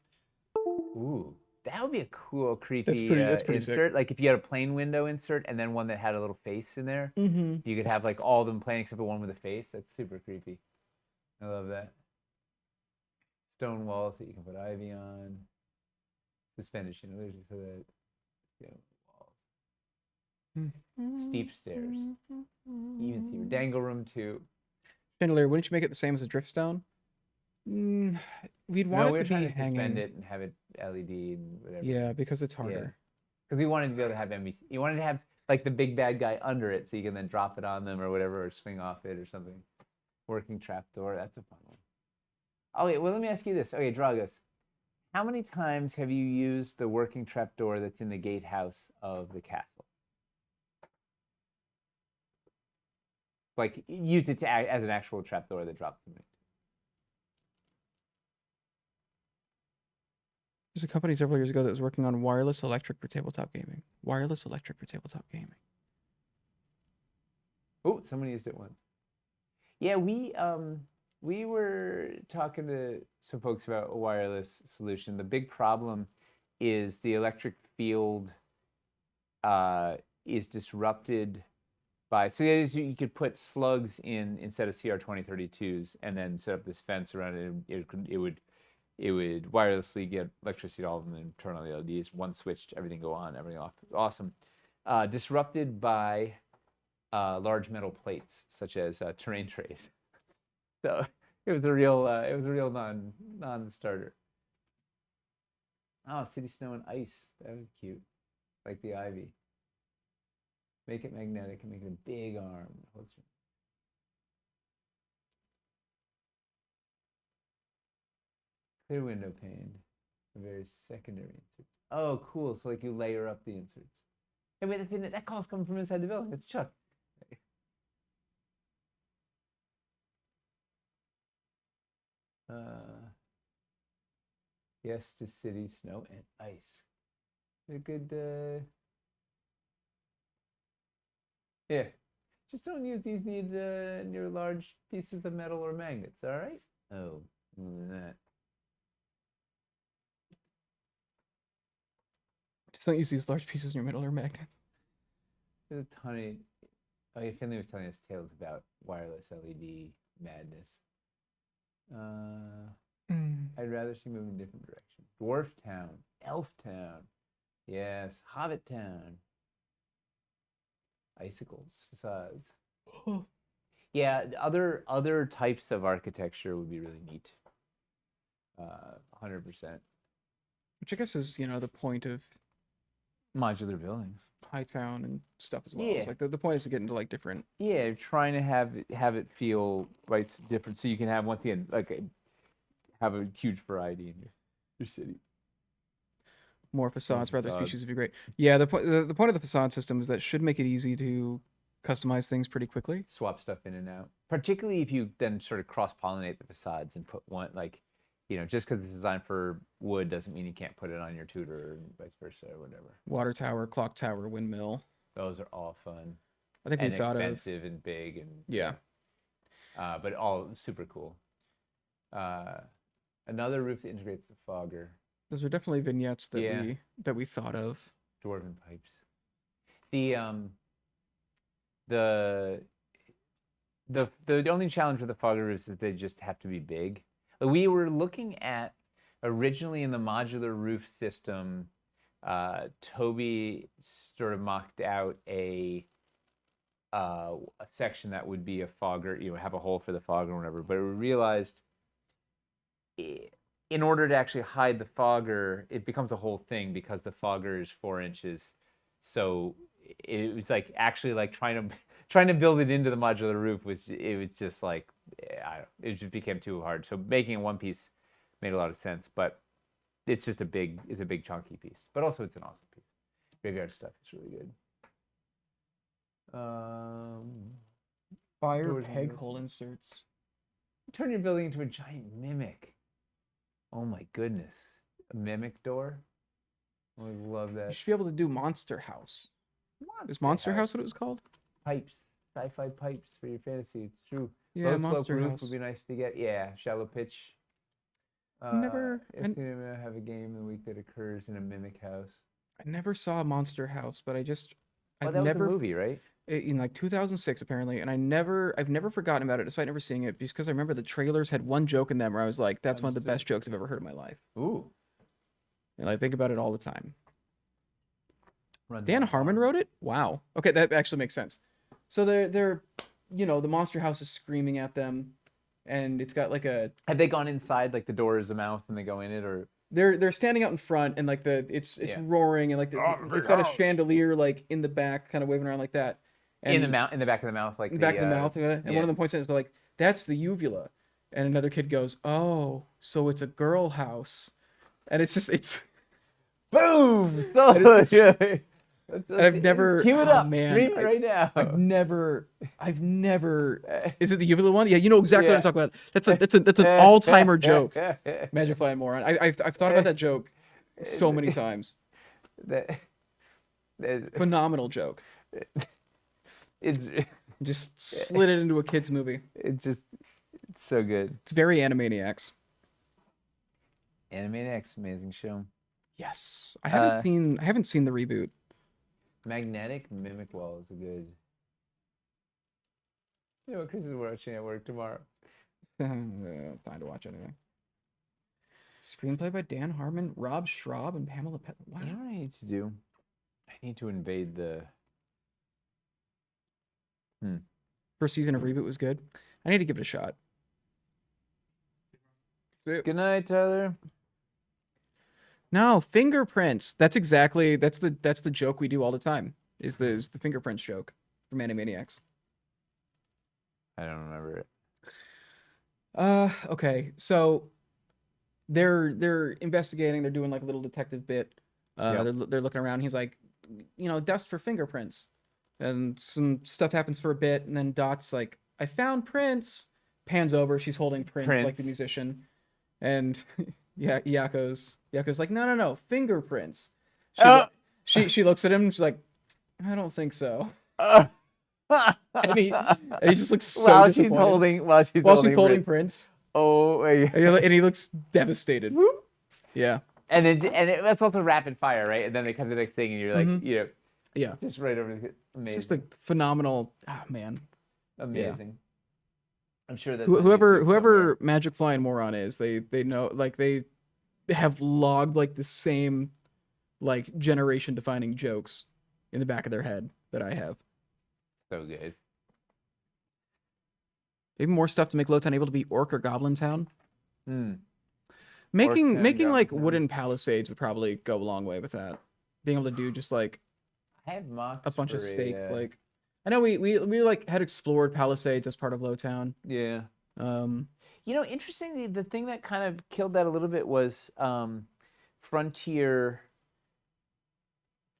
Ooh, that would be a cool, creepy that's pretty insert. sick. Like if you had a plain window insert and then one that had a little face in there, you could have like all of them plain except the one with a face. That's super creepy. I love that. Stone walls that you can put ivy on. Suspended chandeliers so that walls. Steep stairs. Even steeper. Dangle room too. Chandelier, wouldn't you make it the same as a driftstone? We'd want it to be hanging. Suspend it and have it LED and whatever. Yeah, because it's harder. Because we wanted to be able to have NBC. You wanted to have like the big bad guy under it, so you can then drop it on them or whatever, or swing off it or something. Working trapdoor. That's a fun one. Oh wait, well let me ask you this. Okay, Dragus, how many times have you used the working trapdoor that's in the gatehouse of the castle? Like used it to act as an actual trapdoor that drops them in. There's a company several years ago that was working on wireless electric for tabletop gaming. Wireless electric for tabletop gaming. Oh, somebody used it once. Yeah, we were talking to some folks about a wireless solution. The big problem is the electric field is disrupted by. So you could put slugs in instead of CR2032s, and then set up this fence around it. It would wirelessly get electricity to all of them and turn on the LEDs. One switch, everything go on, everything off. Awesome. Disrupted by large metal plates, such as terrain trays. So it was a real non-starter. Oh, city snow and ice. That was cute. Like the ivy. Make it magnetic and make it a big arm. Clear window pane. A very secondary insert. Oh, cool. So like you layer up the inserts. Hey, wait, that call's coming from inside the building. It's Chuck. Yes to city, snow, and ice. A good, yeah. Just don't use these near large pieces of metal or magnets, all right? Oh, that. Just don't use these large pieces near metal or magnets. There's a ton of. Oh, yeah, Finley was telling us tales about wireless LED madness. I'd rather see move in a different direction. Dwarf Town, Elf Town, yes, Hobbit Town. Icicles, facades. Yeah, other types of architecture would be really neat. 100%. Which I guess is, the point of Modular buildings. Hightown and stuff as well. Yeah. It's like the point is to get into like different. Yeah, trying to have it feel right, different, so you can have once again have a huge variety in your city. More facades for other species would be great. Yeah, the point of the facade system is that it should make it easy to customize things pretty quickly. Swap stuff in and out. Particularly if you then sort of cross-pollinate the facades and put one, like, just because it's designed for wood doesn't mean you can't put it on your tutor or vice versa or whatever. Water tower, clock tower, windmill. Those are all fun I think and we thought of expensive and big and yeah. but all super cool. Another roof that integrates the fogger. Those are definitely vignettes that we thought of. Dwarven pipes. The only challenge with the fogger roofs is they just have to be big. We were looking at originally in the modular roof system. Toby sort of mocked out a section that would be a fogger, have a hole for the fogger or whatever. But we realized in order to actually hide the fogger, it becomes a whole thing because the fogger is 4 inches. So it was like actually like trying to build it into the modular roof was just like it just became too hard. So making it one piece made a lot of sense, but it's just a big chunky piece. But also it's an awesome piece. Graveyard stuff is really good. Fire peg hole inserts. Turn your building into a giant mimic. Oh my goodness. A mimic door? I would love that. You should be able to do Monster House. Is Monster House what it was called? Pipes. Sci-fi pipes for your fantasy. It's true. Yeah, Low Monster roof House would be nice to get. Yeah, shallow pitch. Never. If cinema have a game the week that occurs in a mimic house. I never saw Monster House, but That I've was never a movie, right? in like 2006 apparently, and I've never forgotten about it despite never seeing it because I remember the trailers had one joke in them where I was like, that's one of the best jokes I've ever heard in my life. Ooh. And I think about it all the time. Runs Dan on Harmon farm. wrote it? Wow. Okay, that actually makes sense. So they're the monster house is screaming at them, and it's got like a. Have they gone inside, like the door is a mouth and they go in it, or? They're standing out in front, and like it's roaring, and like it's got a chandelier like in the back, kind of waving around like that. And in the back of the mouth, like in the back of the mouth, and yeah. one of them points at it and is like, "That's the uvula," and another kid goes, "Oh, so it's a girl house," and it's. Boom! I've never. Cue it up. Man, Stream it right now. I've never. Is it the uvula one? Yeah, you know exactly what I'm talking about. That's an all-timer joke. Magic Flying Moron. I've thought about that joke so many times. Phenomenal joke. It's just slid it into a kids movie. It's so good. It's very Animaniacs. Animaniacs, amazing show. Yes, I haven't seen the reboot. Magnetic Mimic Wall is a good. You know what Chris is watching at work tomorrow. Time to watch anyway. Screenplay by Dan Harmon, Rob Schraub, and Pamela Pett. Wow. You know what I need to do? I need to invade the. First season of Reboot was good. I need to give it a shot. Good night, Tyler. No, fingerprints. That's the joke we do all the time. Is the fingerprints joke from Animaniacs. I don't remember it. Okay. So they're investigating, they're doing like a little detective bit. They're looking around. He's like, dust for fingerprints. And some stuff happens for a bit, and then Dot's like, I found Prince. Pans over, she's holding Prince. Like the musician. And yeah, Yako's like, no, fingerprints. She looks at him, she's like, I don't think so. And he just looks so disappointed. While she's holding Prince. Oh, and he looks devastated. Yeah. And that's also rapid fire, right? And then they come to the next thing, and you're like, yeah, just right over the amazing. Just a phenomenal, man. Amazing. Yeah. I'm sure that whoever Magic Flying Moron is, they know, like they have logged like the same like generation defining jokes in the back of their head that I have. So good. Maybe more stuff to make Lowtown able to be Orc or Goblin Town. Making like wooden palisades would probably go a long way with that. Being able to do just like I have a bunch of stake like I know we like had explored palisades as part of Lowtown. Yeah. Interestingly, the thing that kind of killed that a little bit was Frontier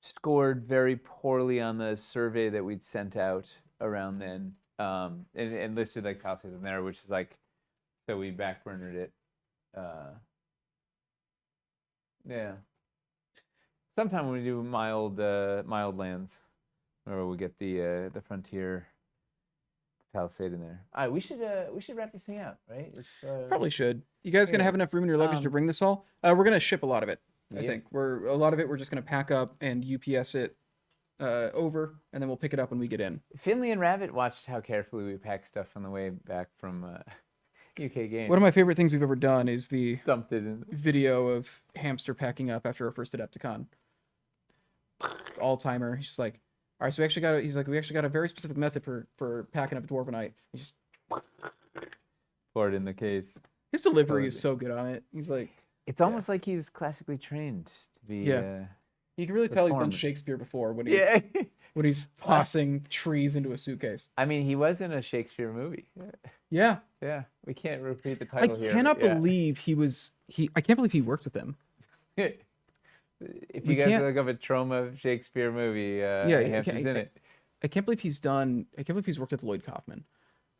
scored very poorly on the survey that we'd sent out around then, and listed like palisades in there, which is like, so we backburnered it. Yeah. Sometime when we do mild lands, or we get the frontier palisade in there. All right, we should wrap this thing out, right? Probably should. You guys gonna yeah. have enough room in your luggage to bring this all? We're gonna ship a lot of it. I Yeah. think a lot of it we're just gonna pack up and UPS it over, and then we'll pick it up when we get in. Finley and Rabbit watched how carefully we pack stuff on the way back from UK Games. One of my favorite things we've ever done is the Dumped it in. video of Hamster packing up after our first Adepticon. All timer. He's just like, all right, so we actually got a very specific method for packing up a Dwarvenite. He just Pour it in the case. his delivery is so good on it. He's like, It's almost like he was classically trained to be. Yeah. you can really tell he's done performance. Shakespeare before when he's Yeah. when he's tossing trees into a suitcase. I mean, he was in a Shakespeare movie. Yeah. Yeah, we can't repeat the I title here. cannot but yeah. believe I can't believe he worked with them. If We you guys can't- look up a Troma Shakespeare movie, Hamster's in it. I can't believe he's worked with Lloyd Kaufman.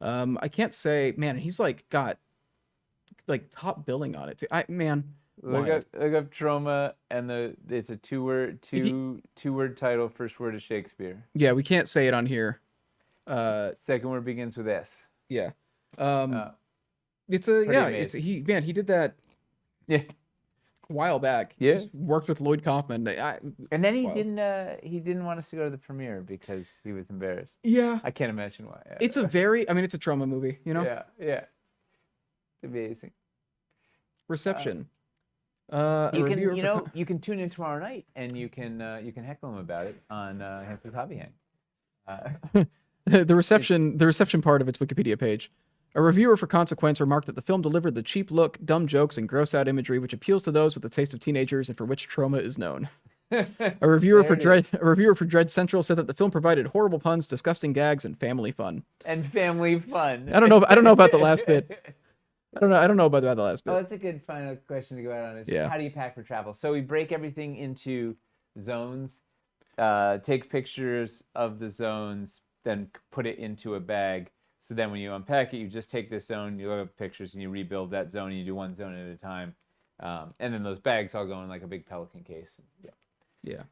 I can't say, man, he's like got like top billing on it too. Look up Troma, and it's a two-word title. First word is Shakespeare. Yeah, we can't say it on here. Second word begins with S. Yeah. Pretty amazing. He did that Yeah. a while back. He Yeah. just worked with Lloyd Kaufman. And then he Wow. didn't want us to go to the premiere because he was embarrassed. Yeah. I can't imagine why. It's it's a trauma movie, you know? Yeah. Amazing. Reception. You A can reviewer for- you can tune in tomorrow night and you can heckle him about it on Hamster's Hobby Hang. the reception part of its Wikipedia page. A reviewer for Consequence remarked that the film delivered the cheap look, dumb jokes, and gross-out imagery which appeals to those with the taste of teenagers and for which trauma is known. A reviewer for Dread Central said that the film provided horrible puns, disgusting gags, and family fun. And family fun. I don't know about the last bit. I don't know about the last bit. Oh, that's a good final question to go out on. Is Yeah. How do you pack for travel? So we break everything into zones, take pictures of the zones, then put it into a bag. So then when you unpack it, you just take this zone, you look at pictures, and you rebuild that zone, and you do one zone at a time. And then those bags all go in like a big Pelican case. Yeah.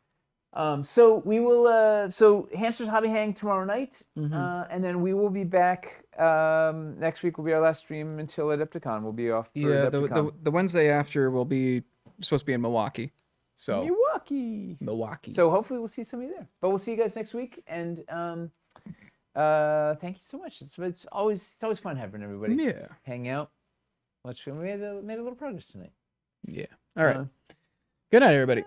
So we will. So Hamster's Hobby Hang tomorrow night, Mm-hmm. and then we will be back. Next week will be our last stream until Adepticon. We'll be off. For Yeah, Adepticon. the Wednesday after will be supposed to be in Milwaukee. So Milwaukee. So hopefully we'll see some of you there. But we'll see you guys next week, and thank you so much. It's always fun having everybody yeah. hang out. Watch. We made a little progress tonight. Yeah. All right. Good night, everybody.